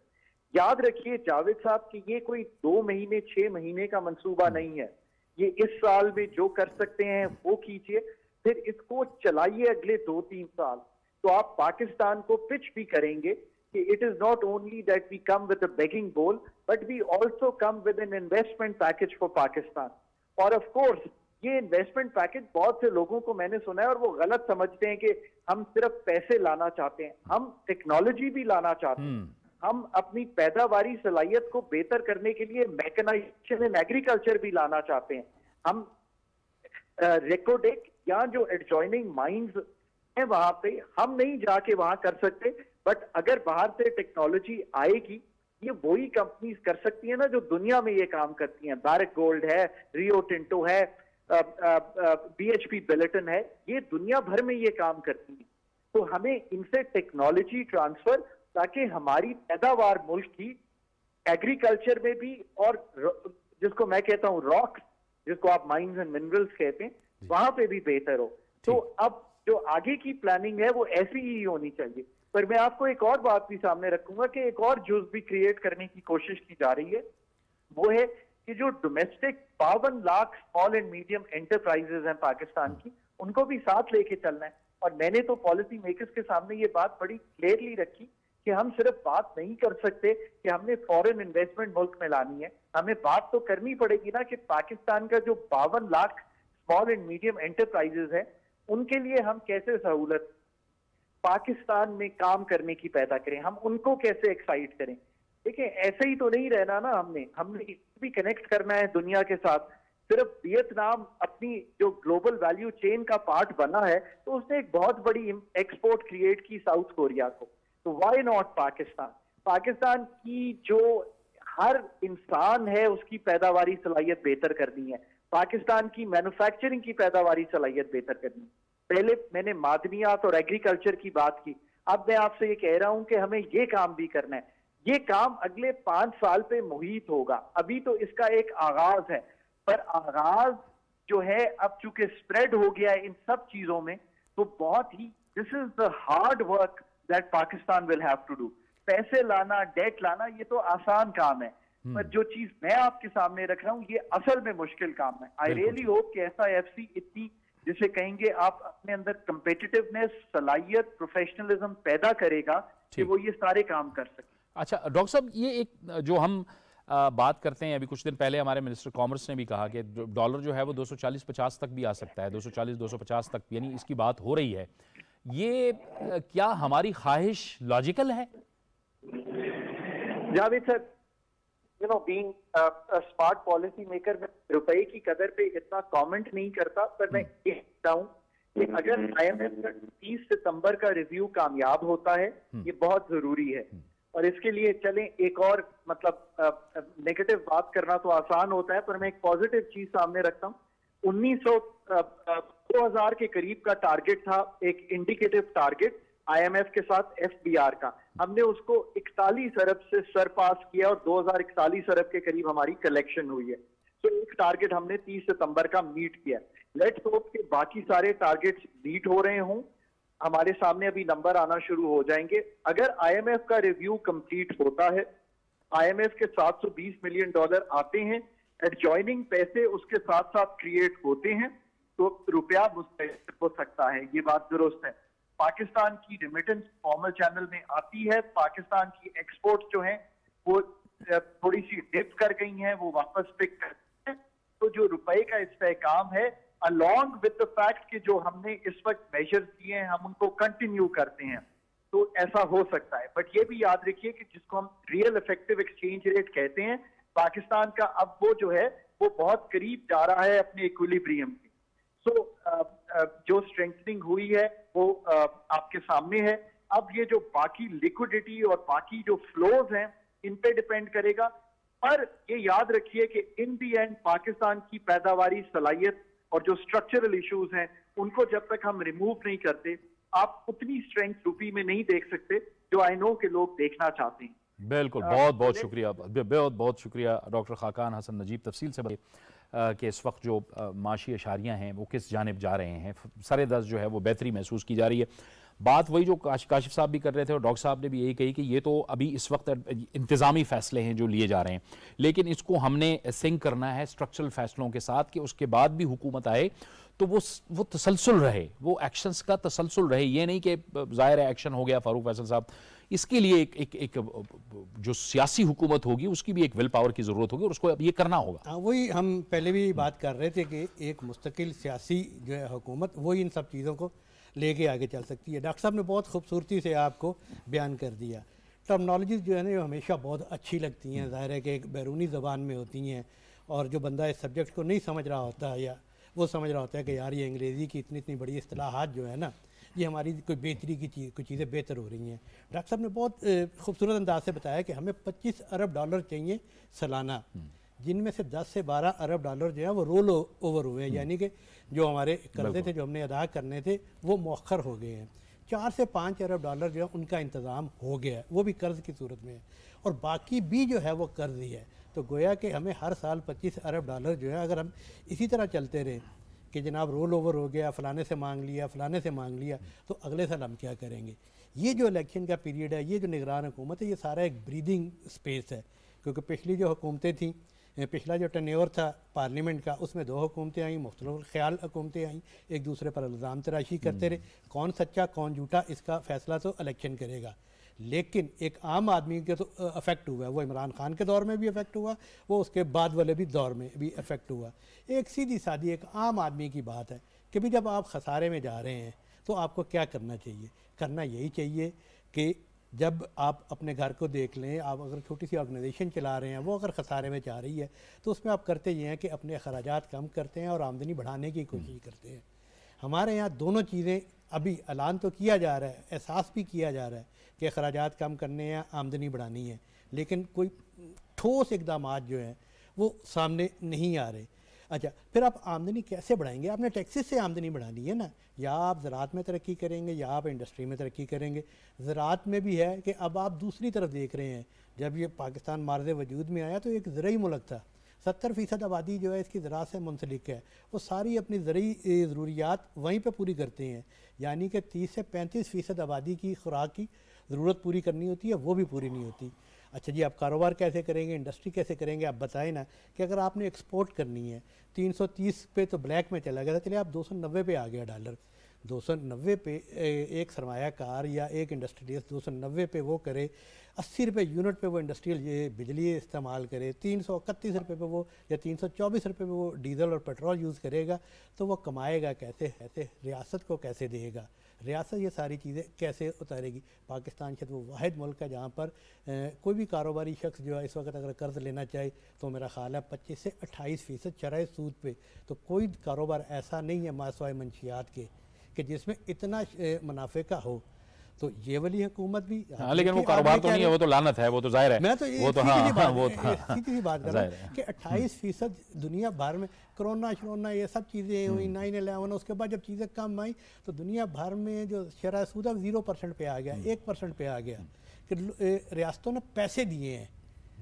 याद रखिए जावेद साहब कि ये कोई 2 महीने 6 महीने का मंसूबा नहीं है, ये इस साल में जो कर सकते हैं वो कीजिए, फिर इसको चलाइए अगले 2-3 साल। तो आप पाकिस्तान को पिच भी करेंगे कि it is not only that we come with a begging bowl, but we also come with an investment package for Pakistan. और ऑफ कोर्स ये इन्वेस्टमेंट पैकेज बहुत से लोगों को मैंने सुना है और वो गलत समझते हैं कि हम सिर्फ पैसे लाना चाहते हैं, हम टेक्नोलॉजी भी लाना चाहते हैं, हम अपनी पैदावारी सलाहियत को बेहतर करने के लिए मैकेनाइजेशन इन एग्रीकल्चर भी लाना चाहते हैं। हम रेकोडेक या जो एडजॉइनिंग माइंस हैं वहां पे हम नहीं जाके वहां कर सकते, बट अगर बाहर से टेक्नोलॉजी आएगी ये वही कंपनीज कर सकती है ना जो दुनिया में ये काम करती हैं। बारेक गोल्ड है, रियो टिंटो है, BHP बिलिटन है, ये दुनिया भर में ये काम करती हैं। तो हमें इनसे टेक्नोलॉजी ट्रांसफर, ताकि हमारी पैदावार मुल्क की एग्रीकल्चर में भी, और जिसको मैं कहता हूं रॉक्स, जिसको आप माइंस एंड मिनरल्स कहते हैं, वहां पे भी बेहतर हो। तो अब जो आगे की प्लानिंग है वो ऐसी ही होनी चाहिए। पर मैं आपको एक और बात भी सामने रखूंगा कि एक और जुज भी क्रिएट करने की कोशिश की जा रही है, वो है कि जो domestic 52 lakh small and medium enterprises हैं पाकिस्तान की, उनको भी साथ लेके चलना है। और मैंने तो पॉलिसी मेकर्स के सामने ये बात बड़ी क्लियरली रखी कि हम सिर्फ बात नहीं कर सकते कि हमने फॉरेन इन्वेस्टमेंट मुल्क में लानी है, हमें बात तो करनी पड़ेगी ना कि पाकिस्तान का जो 52 lakh small and medium enterprises है उनके लिए हम कैसे सहूलत पाकिस्तान में काम करने की पैदा करें, हम उनको कैसे एक्साइट करें। देखिए ऐसे ही तो नहीं रहना ना, हमने भी कनेक्ट करना है दुनिया के साथ। सिर्फ वियतनाम अपनी जो ग्लोबल वैल्यू चेन का पार्ट बना है तो उसने एक बहुत बड़ी एक्सपोर्ट क्रिएट की साउथ कोरिया को, तो व्हाई नॉट पाकिस्तान की जो हर इंसान है उसकी पैदावारी सलाहियत बेहतर करनी है, पाकिस्तान की मैन्युफैक्चरिंग की पैदावारी सलाहियत बेहतर करनी है। पहले मैंने मादनियात और एग्रीकल्चर की बात की, अब मैं आपसे ये कह रहा हूं कि हमें ये काम भी करना है। ये काम अगले 5 साल पे मुहित होगा, अभी तो इसका एक आगाज है, पर आगाज जो है अब चूंकि स्प्रेड हो गया है इन सब चीजों में, तो बहुत ही this is the hard work that Pakistan will have to do. पैसे लाना, डेट लाना ये तो आसान काम है, पर जो चीज मैं आपके सामने रख रहा हूं ये असल में मुश्किल काम है। आई रियली होप कि SIFC इतनी, जिसे कहेंगे आप अपने अंदर कंपेटिटिवनेस, सलाहियत, प्रोफेशनलिज्म पैदा करेगा कि वो ये सारे काम कर सके। अच्छा डॉक्टर साहब, ये एक जो हम बात करते हैं, अभी कुछ दिन पहले हमारे मिनिस्टर कॉमर्स ने भी कहा कि डॉलर जो है वो 240-50 तक भी आ सकता है, 240-250 तक, यानी इसकी बात हो रही है। ये क्या हमारी ख्वाहिश लॉजिकल है? Javed sir, being a smart policy maker, मैं रुपए की कदर पे इतना कमेंट नहीं करता, पर मैं ये कहता हूं कि अगर IMF का 30 सितंबर का रिव्यू कामयाब होता है, ये बहुत जरूरी है। और इसके लिए चलें एक और, मतलब नेगेटिव बात करना तो आसान होता है, पर मैं एक पॉजिटिव चीज सामने रखता हूं। 2000 के करीब का टारगेट था, एक इंडिकेटिव टारगेट IMF के साथ FBR का, हमने उसको 41 अरब से सरपास किया और 2041 अरब के करीब हमारी कलेक्शन हुई है। तो एक टारगेट हमने 30 सितंबर का मीट किया। लेट्स होप कि बाकी सारे टारगेट्स मीट हो रहे हों। हमारे सामने अभी नंबर आना शुरू हो जाएंगे। अगर आईएमएफ का रिव्यू कंप्लीट होता है, आईएमएफ के 720 मिलियन डॉलर आते हैं, एडजॉइनिंग पैसे उसके साथ साथ क्रिएट होते हैं, तो रुपया मुस्तैद हो सकता है, ये बात दुरुस्त है। पाकिस्तान की रेमिटेंस फॉर्मल चैनल में आती है, पाकिस्तान की एक्सपोर्ट जो है वो थोड़ी सी डिप कर गई हैं, वो वापस पिक करते हैं, तो जो रुपए का इस्तेहकाम है अलॉन्ग विद द फैक्ट कि जो हमने इस वक्त मेजर्स किए हैं हम उनको कंटिन्यू करते हैं, तो ऐसा हो सकता है। बट ये भी याद रखिए कि जिसको हम रियल इफेक्टिव एक्सचेंज रेट कहते हैं, पाकिस्तान का अब वो जो है वो बहुत करीब जा रहा है अपने इक्विलिब्रियम के। सो जो स्ट्रेंथनिंग हुई है वो आपके सामने है। अब ये जो बाकी लिक्विडिटी और बाकी जो फ्लोज हैं इन पे डिपेंड करेगा, पर ये याद रखिए कि इन दी एंड पाकिस्तान की पैदावारी सलाहियत और जो स्ट्रक्चरल इश्यूज हैं उनको जब तक हम रिमूव नहीं करते, आप उतनी स्ट्रेंथ रुपी में नहीं देख सकते जो आई नो के लोग देखना चाहते हैं। बिल्कुल, बहुत बहुत शुक्रिया, बहुत बहुत शुक्रिया डॉक्टर खाकान हसन नजीब। तफसील से बताइए कि इस वक्त जो माशी अशारियाँ हैं वो किस जानिब जा रहे हैं, सरे दस्त जो है वो बेहतरी महसूस की जा रही है। बात वही जो काशिफ साहब भी कर रहे थे और डॉक्टर साहब ने भी यही कही कि ये तो अभी इस वक्त इंतज़ामी फ़ैसले हैं जो लिए जा रहे हैं, लेकिन इसको हमने सिंक करना है स्ट्रक्चरल फ़ैसलों के साथ कि उसके बाद भी हुकूमत आए तो वो तसलसल रहे, वो एक्शंस का तसलसल रहे। ये नहीं कि ज़ाहिर है एक्शन हो गया फारूक फैसल साहब, इसके लिए एक जो सियासी हुकूमत होगी उसकी भी एक विल पावर की ज़रूरत होगी और उसको अब ये करना होगा। हाँ, वही हम पहले भी बात कर रहे थे कि एक मुस्तकिल सियासी जो है हुकूमत वही इन सब चीज़ों को लेके आगे चल सकती है। डॉक्टर साहब ने बहुत खूबसूरती से आपको बयान कर दिया। टर्मिनोलॉजीज़ जो है ना वो हमेशा बहुत अच्छी लगती हैं, ज़ाहिर है कि एक बैरूनी ज़बान में होती हैं, और जो बंदा इस सब्जेक्ट को नहीं समझ रहा होता या वो समझ रहा होता है कि यार ये अंग्रेज़ी की इतनी इतनी बड़ी इस्तिलाहात जो है ना, ये हमारी कोई बेहतरी की चीज़, कोई चीज़ें बेहतर हो रही हैं। डॉक्टर साहब ने बहुत खूबसूरत अंदाज से बताया कि हमें 25 अरब डॉलर चाहिए सालाना, जिनमें से 10 से 12 अरब डॉलर जो है वो रोल ओवर हुए हैं, यानी कि जो हमारे कर्जे थे जो हमने अदा करने थे वो मौखर हो गए हैं। 4 से 5 अरब डॉलर जो है उनका इंतज़ाम हो गया है, वो भी कर्ज़ की सूरत में है, और बाकी भी जो है वो कर्ज़ ही है। तो गोया कि हमें हर साल 25 अरब डॉलर जो है अगर हम इसी तरह चलते रहे कि जनाब रोल ओवर हो गया, फ़लाने से मांग लिया, फ़लाने से मांग लिया, तो अगले साल हम क्या करेंगे। ये जो इलेक्शन का पीरियड है, ये जो निगरान हुकूमत है, ये सारा एक ब्रीदिंग स्पेस है, क्योंकि पिछली जो हुकूमतें थीं, पिछला जो टर्नओवर था पार्लियामेंट का, उसमें 2 हुकूमतें आईं, मुख्तलिफ ख्याल हुकूमतें आईं, एक दूसरे पर इल्ज़ाम तराशी करते रहे, कौन सच्चा कौन झूठा इसका फ़ैसला तो इलेक्शन करेगा। लेकिन एक आम आदमी के तो अफेक्ट हुआ, वो इमरान खान के दौर में भी अफेक्ट हुआ, वो उसके बाद वाले भी दौर में भी अफेक्ट हुआ। एक सीधी सादी एक आम आदमी की बात है कि भी जब आप खसारे में जा रहे हैं तो आपको क्या करना चाहिए। करना यही चाहिए कि जब आप अपने घर को देख लें, आप अगर छोटी सी ऑर्गेनाइजेशन चला रहे हैं, वो अगर खसारे में जा रही है तो उसमें आप करते ये हैं कि अपने अखराजात कम करते हैं और आमदनी बढ़ाने की कोशिश करते हैं। हमारे यहाँ दोनों चीज़ें अभी ऐलान तो किया जा रहा है, एहसास भी किया जा रहा है कि अखराजात कम करने हैं, आमदनी बढ़ानी है, लेकिन कोई ठोस इकदाम जो हैं वो सामने नहीं आ रहे। अच्छा, फिर आप आमदनी कैसे बढ़ाएंगे। आपने टैक्सेस से आमदनी बढ़ानी है ना, या आप ज़राअत में तरक्की करेंगे या आप इंडस्ट्री में तरक्की करेंगे। ज़राअत में भी है कि अब आप दूसरी तरफ देख रहे हैं, जब ये पाकिस्तान मार्ज़ वजूद में आया तो एक ज़रई मुल्क था, 70% आबादी जो है इसकी ज़राअत से मुंसलिक है, वो सारी अपनी ज़रई ज़रूरियात वहीं पर पूरी करते हैं, यानी कि 30 से 35% आबादी की खुराक की ज़रूरत पूरी करनी होती है, वो भी पूरी नहीं होती। अच्छा जी, आप कारोबार कैसे करेंगे, इंडस्ट्री कैसे करेंगे। आप बताएं ना कि अगर आपने एक्सपोर्ट करनी है 330 पे तो ब्लैक में चला गया था, चलिए आप 290 पे आ गया डॉलर, 290 पे एक सरमायाकार या एक इंडस्ट्रियलिस्ट 290 पे वो करे, 80 रुपये यूनिट पे वो इंडस्ट्रियल ये बिजली इस्तेमाल करे, 331 रुपये पे वो या 324 रुपये पे वो डीजल और पेट्रोल यूज़ करेगा, तो वो कमाएगा कैसे, ऐसे रियासत को कैसे देगा, रियासत ये सारी चीज़ें कैसे उतारेगी। पाकिस्तान शायद वो वाहिद मुल्क है जहाँ पर कोई भी कारोबारी शख्स जो है इस वक्त अगर कर्ज़ लेना चाहे तो मेरा ख़्याल है 25 से 28% शरह सूद पे, तो कोई कारोबार ऐसा नहीं है मासवाए मंशियात के कि जिसमें इतना मुनाफे का हो। तो ये वाली हुकूमत भी लेकिन वो कारोबार तो नहीं है, वो तो लानत है, वो तो जाहिर है। मैं तो वो तो सीधी सी बात कर रहा हूँ कि 28% दुनिया भर में कोरोना शरोना ये सब चीज़ें हुई, 9/11, उसके बाद जब चीज़ें कम आई तो दुनिया भर में जो शरह सूद 0% पे आ गया, 1% पे आ गया कि रियासतों ने पैसे दिए हैं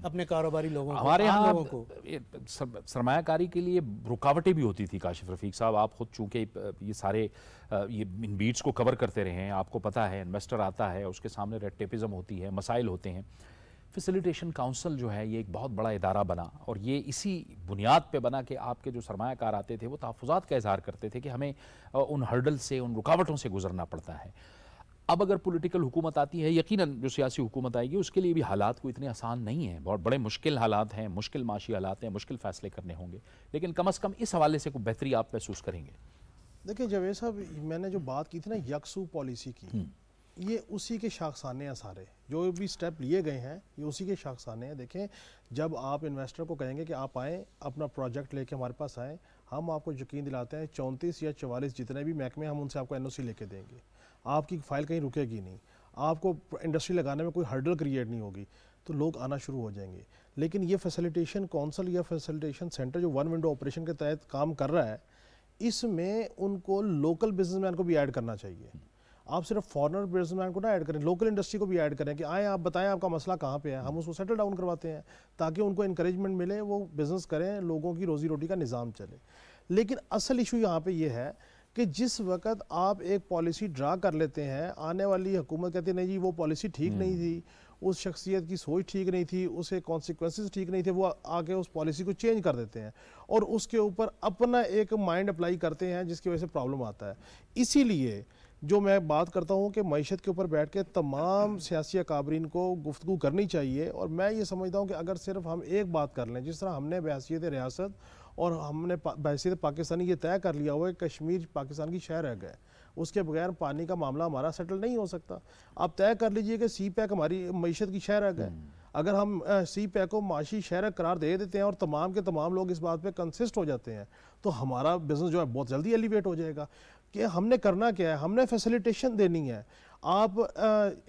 अपने कारोबारी लोगों को, हमारे आम यहाँ लोगों को। सरमायाकारी के लिए रुकावटें भी होती थी। काशिफ रफ़ीक साहब, आप खुद चूँकि ये सारे ये इन बीट्स को कवर करते रहे हैं, आपको पता है इन्वेस्टर आता है, उसके सामने रेड टेपिज्म होती है, मसाइल होते हैं। फैसिलिटेशन काउंसिल जो है ये एक बहुत बड़ा इदारा बना और ये इसी बुनियाद पे बना कि आपके जो सरमायाकार आते थे वो तहफ़्फ़ुज़ात का इज़हार करते थे कि हमें उन हर्डल से, उन रुकावटों से गुजरना पड़ता है। अब अगर पॉलिटिकल हुकूमत आती है, यकीनन जो सियासी हुकूमत आएगी उसके लिए भी हालात कोई इतने आसान नहीं हैं, बहुत बड़े मुश्किल हालात हैं, मुश्किल माशी हालात हैं, मुश्किल फ़ैसले करने होंगे, लेकिन कम अज़ कम इस हवाले से कोई बेहतरी आप महसूस करेंगे? देखिए जावेद साहब, मैंने जो बात की थी ना यकसू पॉलिसी की, ये उसी के शाखसाने हैं सारे, जो भी स्टेप लिए गए हैं ये उसी के शाखसाने हैं। देखें, जब आप इन्वेस्टर को कहेंगे कि आप आएँ अपना प्रोजेक्ट लेके हमारे पास आएँ, हम आपको यकीन दिलाते हैं 34 या 44 जितने भी महकमे हम उनसे आपको NOC लेके देंगे, आपकी फ़ाइल कहीं रुकेगी नहीं, आपको इंडस्ट्री लगाने में कोई हर्डल क्रिएट नहीं होगी, तो लोग आना शुरू हो जाएंगे। लेकिन ये फैसिलिटेशन काउंसिल या फैसिलिटेशन सेंटर जो वन विंडो ऑपरेशन के तहत काम कर रहा है, इसमें उनको लोकल बिजनेसमैन को भी ऐड करना चाहिए। आप सिर्फ फॉरेनर बिजनेसमैन को ना ऐड करें, लोकल इंडस्ट्री को भी ऐड करें कि आए आप बताएं आपका मसला कहाँ पे है, हम उसको सेटल डाउन करवाते हैं ताकि उनको इंकरेजमेंट मिले, वो बिज़नेस करें, लोगों की रोज़ी रोटी का निज़ाम चले। लेकिन असल इशू यहाँ पे ये है कि जिस वक्त आप एक पॉलिसी ड्रा कर लेते हैं, आने वाली हुकूमत कहती नहीं जी वो पॉलिसी ठीक नहीं थी, उस शख्सियत की सोच ठीक नहीं थी, उसे कॉन्सिक्वेंसेस ठीक नहीं थे, वो आके उस पॉलिसी को चेंज कर देते हैं और उसके ऊपर अपना एक माइंड अप्लाई करते हैं, जिसकी वजह से प्रॉब्लम आता है। इसीलिए जो मैं बात करता हूँ कि मईशत के ऊपर बैठ के तमाम सियासी अकाबरीन को गुफ्तगू करनी चाहिए। और मैं ये समझता हूँ कि अगर सिर्फ हम एक बात कर लें, जिस तरह हमने बहैसियत रियासत और हमने बहैसियत पाकिस्तानी ये तय कर लिया हुआ है कश्मीर पाकिस्तान की शहर रह गए, उसके बगैर पानी का मामला हमारा सेटल नहीं हो सकता। आप तय कर लीजिए कि CPEC हमारी मईशत की शहर रह गए। अगर हम CPEC को माशी शहर करार दे देते हैं और तमाम के तमाम लोग इस बात पे कंसिस्ट हो जाते हैं, तो हमारा बिज़नेस जो है बहुत जल्दी एलिवेट हो जाएगा। कि हमने करना क्या है, हमने फैसिलिटेशन देनी है। आप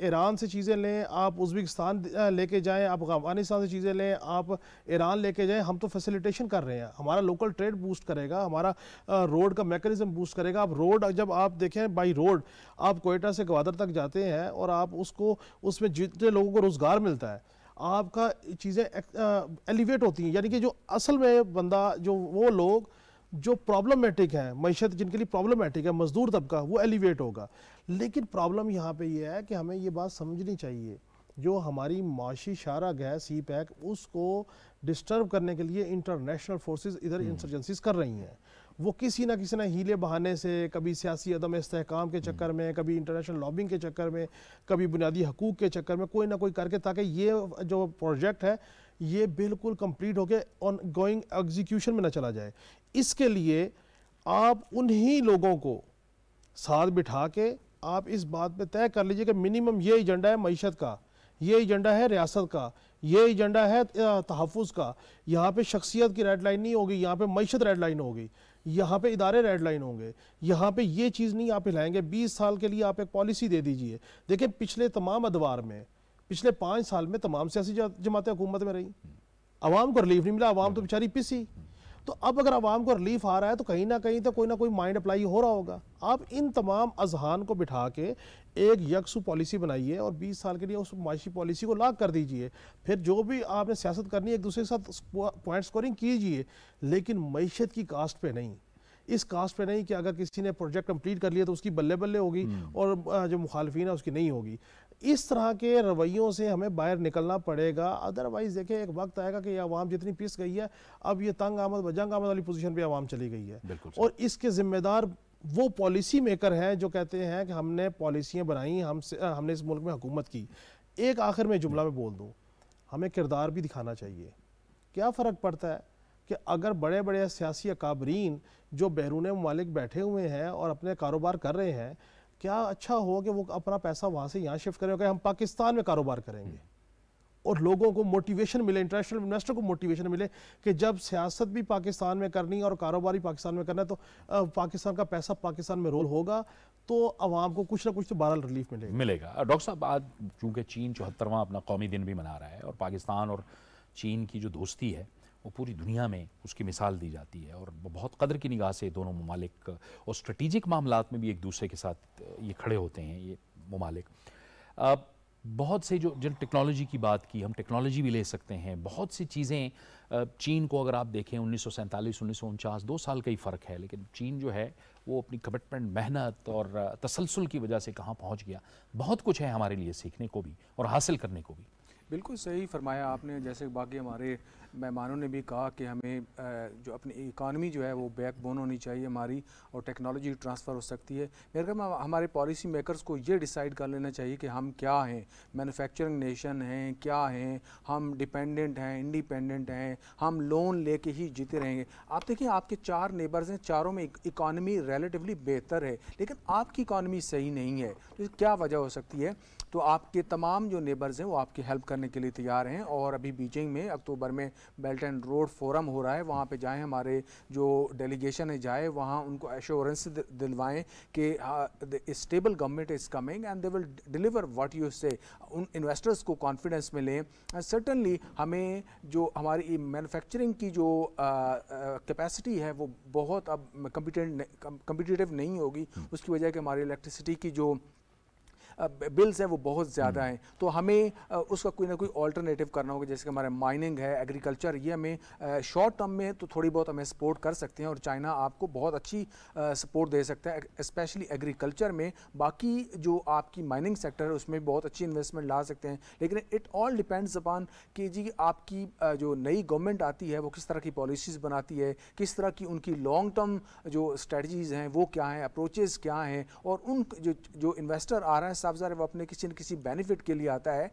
ईरान से चीज़ें लें, आप उज़्बेकिस्तान लेके जाएं, आप अफ़गानिस्तान से चीज़ें लें, आप ईरान लेके जाएं, हम तो फैसिलिटेशन कर रहे हैं। हमारा लोकल ट्रेड बूस्ट करेगा, हमारा रोड का मैकेनिज्म बूस्ट करेगा। आप रोड, जब आप देखें बाई रोड आप कोयटा से ग्वादर तक जाते हैं और आप उसको, उसमें जितने लोगों को रोज़गार मिलता है, आपका चीज़ें एलिवेट होती हैं। यानी कि जो असल में बंदा, जो वो लोग जो प्रॉब्लमेटिक है, मईशत जिनके लिए प्रॉब्लमेटिक है, मजदूर तबका, वो एलिवेट होगा। लेकिन प्रॉब्लम यहाँ पे ये है कि हमें ये बात समझनी चाहिए, जो हमारी माशी शाहराग है CPEC, उसको डिस्टर्ब करने के लिए इंटरनेशनल फोर्सेस इधर इंसर्जेंसीज कर रही हैं। वो किसी ना हीले बहाने से, कभी सियासी अदम इस्तेहकाम के चक्कर में, कभी इंटरनेशनल लॉबिंग के चक्कर में, कभी बुनियादी हकूक़ के चक्कर में, कोई ना कोई करके, ताकि ये जो प्रोजेक्ट है ये बिल्कुल कंप्लीट होके ऑन गोइंग एग्जीक्यूशन में ना चला जाए। इसके लिए आप उन्हीं लोगों को साथ बिठा के आप इस बात पे तय कर लीजिए कि मिनिमम ये एजेंडा है मईशत का, ये एजेंडा है रियासत का, ये एजेंडा है तहफ़्फ़ुज़ का। यहाँ पे शख्सियत की रेड लाइन नहीं होगी, यहाँ पे मईशत रेड लाइन होगी, यहाँ पे इदारे रेड लाइन होंगे, यहाँ पे ये चीज़ नहीं आप हिलाएंगे। 20 साल के लिए आप एक पॉलिसी दे दीजिए। देखिए पिछले तमाम अदवार में, पिछले 5 साल में तमाम सियासी जमातें हुकूमत में रही, आवाम को रिलीफ नहीं मिला, आवाम तो बेचारी पिसी। तो अब अगर आवाम को रिलीफ आ रहा है तो कहीं ना कहीं तो कोई ना कोई माइंड अप्लाई हो रहा होगा। आप इन तमाम अजहान को बिठा के एक यकसू पॉलिसी बनाइए और 20 साल के लिए उस माशी पॉलिसी को लागू कर दीजिए। फिर जो भी आपने सियासत करनी है एक दूसरे के साथ पॉइंट स्कोरिंग कीजिए, लेकिन मईशत की कास्ट पे नहीं। इस कास्ट पे नहीं कि अगर किसी ने प्रोजेक्ट कंप्लीट कर लिया तो उसकी बल्ले बल्ले होगी और जो मुखालफीन है उसकी नहीं होगी। इस तरह के रवैयों से हमें बाहर निकलना पड़ेगा। अदरवाइज़ देखें एक वक्त आएगा कि आवाम जितनी पिस गई है, अब ये तंग आमद बजंग आमद वाली पोजीशन पे आवाम चली गई है। और इसके ज़िम्मेदार वो पॉलिसी मेकर हैं जो कहते हैं कि हमने पॉलिसियाँ बनाई, हमने इस मुल्क में हुकूमत की। एक आखिर में जुमला में बोल दूँ, हमें किरदार भी दिखाना चाहिए। क्या फ़र्क पड़ता है कि अगर बड़े बड़े सियासी अकाबरीन जो बैरून ममालिक बैठे हुए हैं और अपने कारोबार कर रहे हैं, क्या अच्छा हो कि वो अपना पैसा वहाँ से यहाँ शिफ्ट करें कि हम पाकिस्तान में कारोबार करेंगे और लोगों को मोटिवेशन मिले, इंटरनेशनल इन्वेस्टर को मोटिवेशन मिले कि जब सियासत भी पाकिस्तान में करनी है और कारोबार भी पाकिस्तान में करना है तो पाकिस्तान का पैसा पाकिस्तान में रोल होगा, तो आवाम को कुछ ना कुछ तो बहरहाल रिलीफ मिलेगा। डॉक्टर साहब, आज चूँकि चीन 74वां अपना कौमी दिन भी मना रहा है और पाकिस्तान और चीन की जो दोस्ती है वो पूरी दुनिया में उसकी मिसाल दी जाती है और बहुत कदर की निगाह से दोनों ममालिक और स्ट्रेटिजिक मामलात में भी एक दूसरे के साथ ये खड़े होते हैं, ये ममालिक। बहुत से जो जिन टेक्नोलॉजी की बात की, हम टेक्नोलॉजी भी ले सकते हैं। बहुत सी चीज़ें चीन को अगर आप देखें 1947 1949 2 साल का ही फ़र्क है, लेकिन चीन जो है वो अपनी कमिटमेंट, मेहनत और तसलसल की वजह से कहाँ पहुँच गया। बहुत कुछ है हमारे लिए सीखने को भी और हासिल करने को भी। बिल्कुल सही फरमाया आपने। जैसे बाकी हमारे मेहमानों ने भी कहा कि हमें जो अपनी इकानमी जो है वो बैकबोन होनी चाहिए हमारी, और टेक्नोलॉजी ट्रांसफ़र हो सकती है। मेरे ख्याल में हमारे पॉलिसी मेकर्स को ये डिसाइड कर लेना चाहिए कि हम क्या हैं, मैन्युफैक्चरिंग नेशन हैं, क्या हैं हम, डिपेंडेंट हैं, इंडिपेंडेंट हैं, हम लोन लेके ही जीते रहेंगे। आप देखिए आपके 4 नेबर्स हैं, चारों में इकानमी रिलेटिवली बेहतर है, लेकिन आपकी इकानमी सही नहीं है। तो क्या वजह हो सकती है? तो आपके तमाम जो नेबर्स हैं वो आपकी हेल्प करने के लिए तैयार हैं। और अभी बीजिंग में अक्टूबर में बेल्ट एंड रोड फोरम हो रहा है, वहाँ पे जाएं, हमारे जो डेलीगेशन है जाए वहाँ, उनको एश्योरेंस दिलवाएं कि stable government is coming and they will deliver what you से। उन इन्वेस्टर्स को कॉन्फिडेंस में लें। सर्टनली हमें जो हमारी मैन्युफैक्चरिंग की जो कैपेसिटी है वो बहुत अब कम्पिटिटिव नहीं होगी, उसकी वजह कि हमारी इलेक्ट्रिसिटी की जो बिल्स हैं वो बहुत ज़्यादा हैं। तो हमें उसका कोई ना कोई ऑल्टरनेटिव करना होगा, जैसे कि हमारा माइनिंग है, एग्रीकल्चर, ये हमें शॉर्ट टर्म में तो थोड़ी बहुत हमें सपोर्ट कर सकते हैं, और चाइना आपको बहुत अच्छी सपोर्ट दे सकता है, स्पेशली एग्रीकल्चर में। बाकी जो आपकी माइनिंग सेक्टर है उसमें भी बहुत अच्छी इन्वेस्टमेंट ला सकते हैं, लेकिन इट ऑल डिपेंड्स अपॉन कि जी आपकी जो नई गवर्नमेंट आती है वो किस तरह की पॉलिसीज़ बनाती है, किस तरह की उनकी लॉन्ग टर्म जो स्ट्रेटजीज़ हैं वो क्या हैं, अप्रोचेज़ क्या हैं, और उन जो इन्वेस्टर आ रहा है साफ ज़ाहिर वो अपने किसी न किसी बेनिफिट के लिए आता है।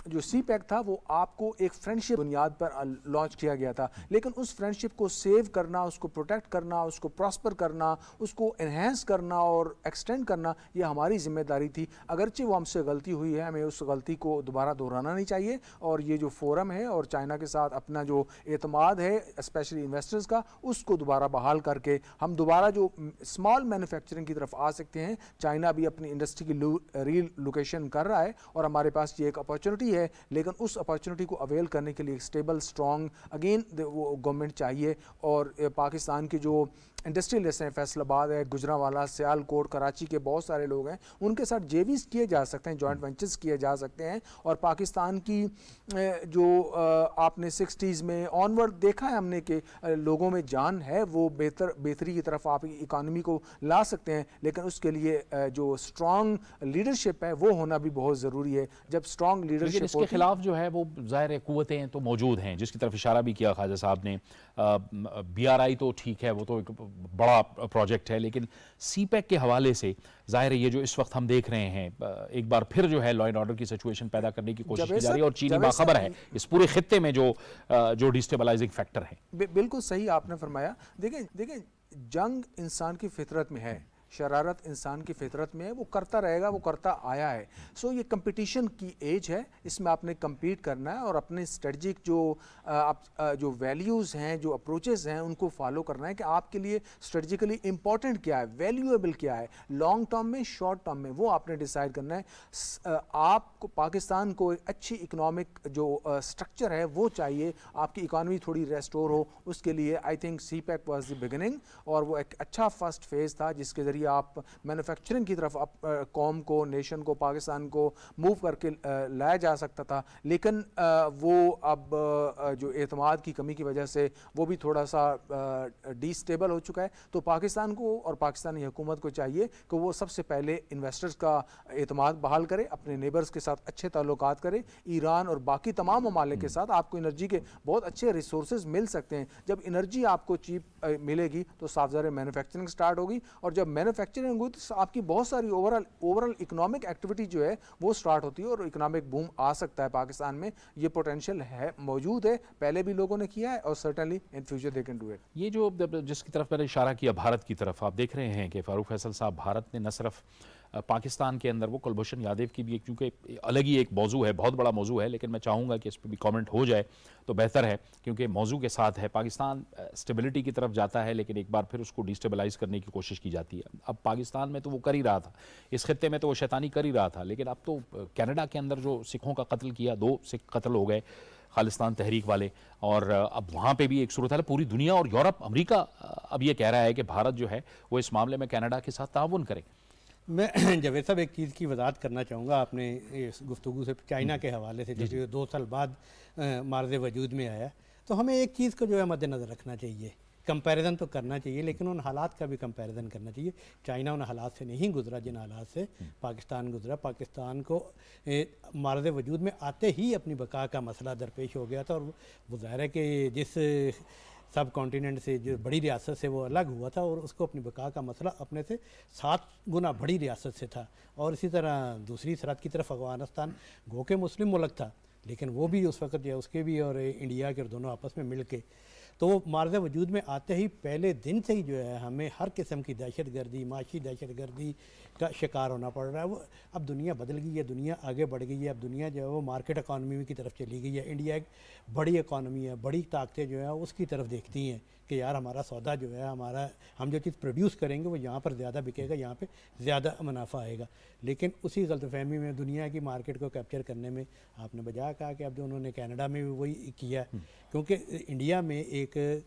जो CPEC था वो आपको एक फ्रेंडशिप बुनियाद पर लॉन्च किया गया था, लेकिन उस फ्रेंडशिप को सेव करना, उसको प्रोटेक्ट करना, उसको प्रॉस्पर करना, उसको एनहेंस करना और एक्सटेंड करना, ये हमारी जिम्मेदारी थी। अगरचे वो हमसे गलती हुई है, हमें उस गलती को दोबारा दोहराना नहीं चाहिए, और ये जो फोरम है और चाइना के साथ अपना जो एतमाद है स्पेशली इन्वेस्टर्स का, उसको दोबारा बहाल करके हम दोबारा जो स्मॉल मैन्युफैक्चरिंग की तरफ आ सकते हैं। चाइना भी अपनी इंडस्ट्री की रीलोकेशन कर रहा है और हमारे पास ये एक अपॉर्चुनिटी है, लेकिन उस अपॉर्चुनिटी को अवेल करने के लिए स्टेबल, स्ट्रॉन्ग अगेन वो गवर्नमेंट चाहिए। और पाकिस्तान की जो इंडस्ट्रियलिस्ट हैं, फैसलाबाद है, गुजरांवाला, सियालकोट, कराची के बहुत सारे लोग हैं, उनके साथ JVs किए जा सकते हैं, जॉइंट वेंचर्स किए जा सकते हैं। और पाकिस्तान की जो आपने 60s में ऑनवर्ड देखा है हमने कि लोगों में जान है, वो बेहतरी की तरफ आप इकानमी को ला सकते हैं, लेकिन उसके लिए जो स्ट्रॉन्ग लीडरशिप है वो होना भी बहुत ज़रूरी है। जब स्ट्रॉन्ग लीडरशिप इसके खिलाफ जो है वो ज़ाहिर कुव्वतें तो मौजूद हैं, जिसकी तरफ इशारा भी किया ख्वाजा साहब ने। BRI तो ठीक है, वो तो एक बड़ा प्रोजेक्ट है, लेकिन CPEC के हवाले से जाहिर है ये जो इस वक्त हम देख रहे हैं, एक बार फिर जो है लॉ एंड ऑर्डर की सिचुएशन पैदा करने की कोशिश की जा रही है, और चीनी बाखबर है इस पूरे खित्ते में जो डिस्टेबलाइजिंग फैक्टर है। बिल्कुल सही आपने फरमाया। देखिए जंग इंसान की फितरत में है, शरारत इंसान की फितरत में है, वो करता रहेगा, वो करता आया है। सो ये कंपटीशन की एज है, इसमें आपने compete करना है और अपने स्ट्रेटजिक जो वैल्यूज़ हैं, जो अप्रोचेस हैं, उनको फॉलो करना है कि आपके लिए स्ट्रेटजिकली इंपॉर्टेंट क्या है, वैल्यूएबल क्या है, लॉन्ग टर्म में, शॉर्ट टर्म में, वो आपने डिसाइड करना है। आपको पाकिस्तान को एक अच्छी इकोनॉमिक जो स्ट्रक्चर है वो चाहिए, आपकी इकानमी थोड़ी रेस्टोर हो, उसके लिए I think CPEC was the beginning, और वो एक अच्छा फर्स्ट फेज़ था जिसके ज़रिए आप मैन्युफैक्चरिंग की तरफ कौम को, नेशन को, पाकिस्तान को मूव करके लाया जा सकता था। लेकिन वो अब जो एतमाद की कमी की वजह से वो भी थोड़ा सा डिस्टेबल हो चुका है। तो पाकिस्तान को और पाकिस्तानी हुकूमत को चाहिए कि वो सबसे पहले इन्वेस्टर्स का एतमाद बहाल करे, अपने नेबर्स के साथ अच्छे ताल्लुकात करे, ईरान और बाकी तमाम ममालिक के साथ। आपको एनर्जी के बहुत अच्छे रिसोर्सेज मिल सकते हैं। जब एनर्जी आपको चीप मिलेगी तो साफ ज़ाहिर मैन्युफैक्चरिंग स्टार्ट होगी, और जब मैन्युफैक्चरिंग होगी तो आपकी बहुत सारी ओवरऑल इकोनॉमिक एक्टिविटी जो है वो स्टार्ट होती है, और इकोनॉमिक बूम आ सकता है पाकिस्तान में। ये पोटेंशियल है, मौजूद है, पहले भी लोगों ने किया है, और certainly in future they can do it. ये जो जिसकी तरफ मैंने इशारा किया, भारत की तरफ, आप देख रहे हैं कि फारूक फैसल साहब, भारत ने न सिर्फ पाकिस्तान के अंदर, वो कुलभूषण यादव की भी क्योंकि अलग ही एक मौजू है, बहुत बड़ा मौजू है, लेकिन मैं चाहूँगा कि इस पर भी कमेंट हो जाए तो बेहतर है, क्योंकि मौजू के साथ है। पाकिस्तान स्टेबिलिटी की तरफ जाता है, लेकिन एक बार फिर उसको डिस्टेबलाइज करने की कोशिश की जाती है। अब पाकिस्तान में तो वो कर ही रहा था, इस खित्ते में तो वो शैतानी कर ही रहा था, लेकिन अब तो कनाडा के अंदर जो सिखों का कत्ल किया, 2 सिख कत्ल हो गए खालिस्तान तहरीक वाले, और अब वहाँ पे भी एक सूरत है। पूरी दुनिया और यूरोप, अमेरिका अब ये कह रहा है कि भारत जो है वो इस मामले में कनाडा के साथ ताउन करे। मैं जावेद साहब एक चीज़ की वजाहत करना चाहूँगा, आपने इस गुफ्तगू से चाइना के हवाले से, जो 2 साल बाद मार्ज़ वजूद में आया, तो हमें एक चीज़ को जो है मद्देनज़र रखना चाहिए। कंपैरिजन तो करना चाहिए, लेकिन उन हालात का भी कंपैरिजन करना चाहिए। चाइना उन हालात से नहीं गुजरा जिन हालात से पाकिस्तान गुजरा। पाकिस्तान को मार्ज़ वजूद में आते ही अपनी बका का मसला दरपेश हो गया था, और वो ज़ाहिर है कि जिस सब कॉन्टिनेंट से, जो बड़ी रियासत से वो अलग हुआ था, और उसको अपनी बका का मसला अपने से 7 गुना बड़ी रियासत से था। और इसी तरह दूसरी सरहद की तरफ अफ़गानिस्तान गो के मुस्लिम मुल्क था, लेकिन वो भी उस वक़्त जो उसके भी और इंडिया के दोनों आपस में मिल के, तो मार्ज़ वजूद में आते ही पहले दिन से ही जो है हमें हर किस्म की दहशतगर्दी, माशी दहशतगर्दी का शिकार होना पड़ रहा है। वो अब दुनिया बदल गई है, दुनिया आगे बढ़ गई है। अब दुनिया जो है वो मार्केट इकॉनमी की तरफ चली गई है। इंडिया एक बड़ी इकॉनमी है, बड़ी ताकतें जो है उसकी तरफ देखती हैं कि यार हमारा सौदा जो है, हम जो चीज़ प्रोड्यूस करेंगे वो यहाँ पर ज़्यादा बिकेगा, यहाँ पे ज़्यादा मुनाफा आएगा। लेकिन उसी गलतफहमी में दुनिया की मार्केट को कैप्चर करने में, आपने बजा कहा कि अब जो उन्होंने कनाडा में भी वही किया, क्योंकि इंडिया में एक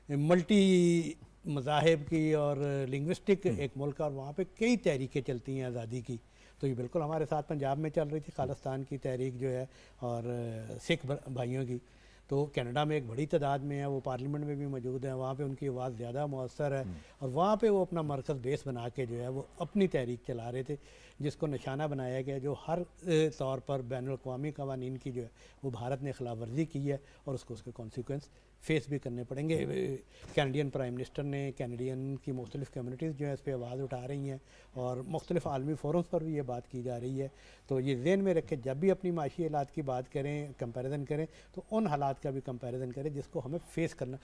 मल्टी मज़ाहिब की और लिंग्विस्टिक एक मुल्क, और वहाँ पे कई तहरीकें चलती हैं आज़ादी की। तो ये बिल्कुल हमारे साथ पंजाब में चल रही थी खालिस्तान की तहरीक जो है, और सिख भाइयों की। तो कनाडा में एक बड़ी तादाद में है, वो पार्लियामेंट में भी मौजूद है, वहाँ पे उनकी आवाज़ ज़्यादा मौसर है, और वहाँ पे वो अपना मरकज़ बेस बना के जो है वो अपनी तहरीक चला रहे थे, जिसको निशाना बनाया गया, जो हर तौर पर बैनुल-अक़वामी क़वानीन की जो है वो भारत ने खिलाफ वर्जी की है, और उसको उसके कॉन्सिक्वेंस फेस भी करने पड़ेंगे। कैनेडियन प्राइम मिनिस्टर ने, कैनेडियन की मुख्तलिफ़ कम्यूनिटीज़ जो है इस पर आवाज़ उठा रही हैं, और मुख्तलिफ़ आलमी फोरम्स पर भी ये बात की जा रही है। तो ये ज़हन में रखें, जब भी अपनी माशी हालात की बात करें, कंपैरिजन करें, तो उन हालात का भी कंपैरिजन करें जिसको हमें फेस करना।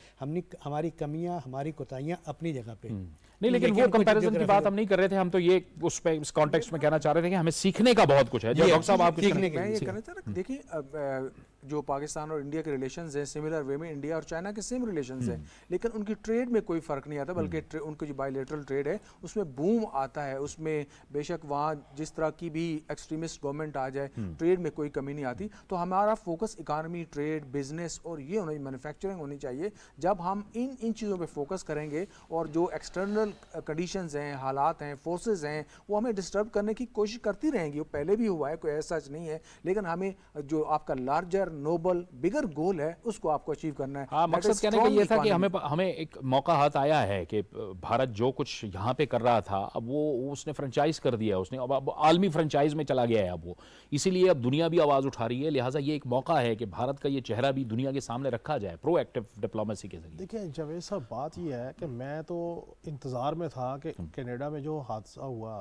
हमारी कमियां, हमारी कोताहियां अपनी जगह पे नहीं, लेकिन वो कंपैरिजन की बात हम नहीं कर रहे थे। हम तो ये उस पे इस कॉन्टेक्स्ट में कहना चाह रहे थे कि हमें सीखने का बहुत कुछ है। डॉक्टर साहब, आप सीखने मैं ये कहना चाह रहा, देखिए जो पाकिस्तान और इंडिया के रिलेशंस हैं, सिमिलर वे में इंडिया और चाइना के सेम रिलेशंस हैं, लेकिन उनकी ट्रेड में कोई फ़र्क नहीं आता, बल्कि उनकी जो बायलैटरल ट्रेड है उसमें बूम आता है। उसमें बेशक वहाँ जिस तरह की भी एक्सट्रीमिस्ट गवर्नमेंट आ जाए, ट्रेड में कोई कमी नहीं आती। तो हमारा फोकस इकानमी, ट्रेड, बिजनेस और ये होना, मैन्युफैक्चरिंग होनी चाहिए। जब हम इन चीज़ों पर फोकस करेंगे, और जो एक्सटर्नल कंडीशंस हैं, हालात हैं, फोर्सेज हैं, वो हमें डिस्टर्ब करने की कोशिश करती रहेंगी। वो पहले भी हुआ है, कोई ऐसा नहीं है, लेकिन हमें जो आपका लार्जर, नोबल, बिगर गोल है उसको आपको अचीव करना है। हाँ, मकसद कहने का ये था कि हमें एक मौका हाथ आया है कि भारत जो कुछ यहाँ पे कर रहा था, अब वो उसने फ्रेंचाइज कर दिया, उसने अब आलमी फ्रेंचाइज में चला गया है अब वो, इसीलिए अब दुनिया भी आवाज़ उठा रही है। लिहाजा ये एक मौका है कि भारत का ये चेहरा भी दुनिया के सामने रखा जाए प्रोएक्टिव डिप्लोमेसी के जरिए। देखिए जावेद साहब, बात ये है कि मैं तो इंतज़ार में था कि कनाडा में जो हादसा हुआ,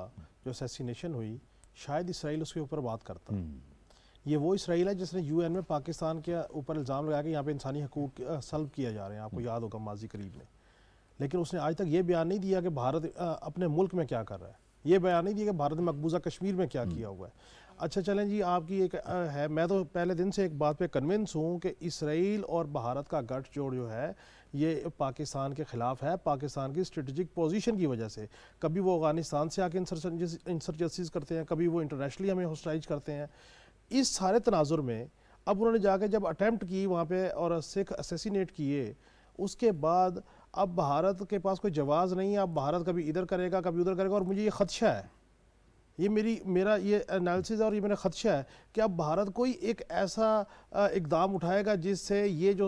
जो असैसिनेशन हुई, शायद इसराइल उसके ऊपर बात करता। ये वो इसराइल है जिसने यूएन में पाकिस्तान के ऊपर इल्ज़ाम लगाया कि यहाँ पे इंसानी हकूक़ सल्ब किया जा रहे हैं, आपको याद होगा माजी करीब में। लेकिन उसने आज तक ये बयान नहीं दिया कि भारत अपने मुल्क में क्या कर रहा है, ये बयान नहीं दिया कि भारत ने मकबूजा कश्मीर में क्या किया हुआ है। अच्छा चलें जी, आपकी एक है, मैं तो पहले दिन से एक बात पे कन्विंस हूँ कि इसराइल और भारत का गठजोड़ जो है ये पाकिस्तान के ख़िलाफ़ है, पाकिस्तान की स्ट्रेटजिक पोजीशन की वजह से। कभी वो अफ़गानिस्तान से आके इंसर्जेंसीज करते हैं, कभी वो इंटरनेशनली हमें होस्टाइज करते हैं। इस सारे तनाजुर में अब उन्होंने जाके जब अटैम्प्ट की वहाँ पे और सिख असैसिनेट किए, उसके बाद अब भारत के पास कोई जवाब नहीं है। अब भारत कभी इधर करेगा, कभी उधर करेगा, और मुझे ये खदशा है, ये मेरा ये एनालिसिस है और ये मेरा खदशा है कि अब भारत कोई एक ऐसा इकदाम उठाएगा जिससे ये जो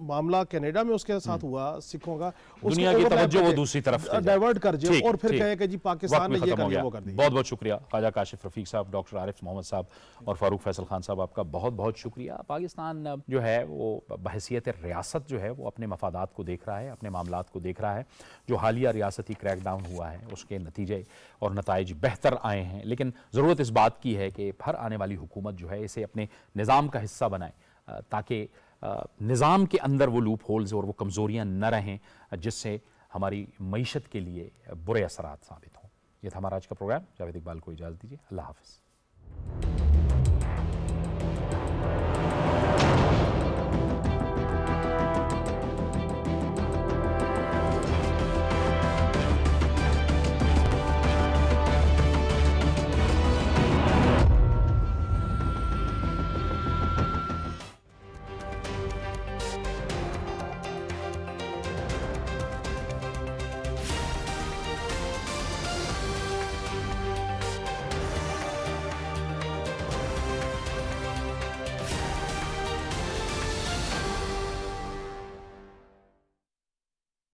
मामला कनाडा में उसके साथ हुआ सिखों का, दुनिया की तवज्जो वो दूसरी तरफ डाइवर्ट कर जाए और फिर कहे कि जी पाकिस्तान ने ये कर दिया, वो कर दिया। बहुत बहुत शुक्रिया ख्वाजा काशिफ रफीक साहब, डॉक्टर आरिफ मोहम्मद साहब और फारूक फैसल खान साहब, आपका बहुत बहुत शुक्रिया। पाकिस्तान जो है वो बहैसियत रियासत जो है वो अपने मफादात को देख रहा है, अपने मामलात को देख रहा है। जो हालिया रियासती क्रैकडाउन हुआ है उसके नतीजे और नताइज बेहतर आए हैं, लेकिन ज़रूरत इस बात की है कि हर आने वाली हुकूमत जो है इसे अपने निज़ाम का हिस्सा बनाए, ताकि निज़ाम के अंदर वो लूप होल्स और वो कमज़ोरियाँ न रहें जिससे हमारी मईशत के लिए बुरे असरात साबित हों। ये था हमारा आज का प्रोग्राम। जावेद इकबाल को इजाज़त दीजिए। अल्लाह हाफ़िज़।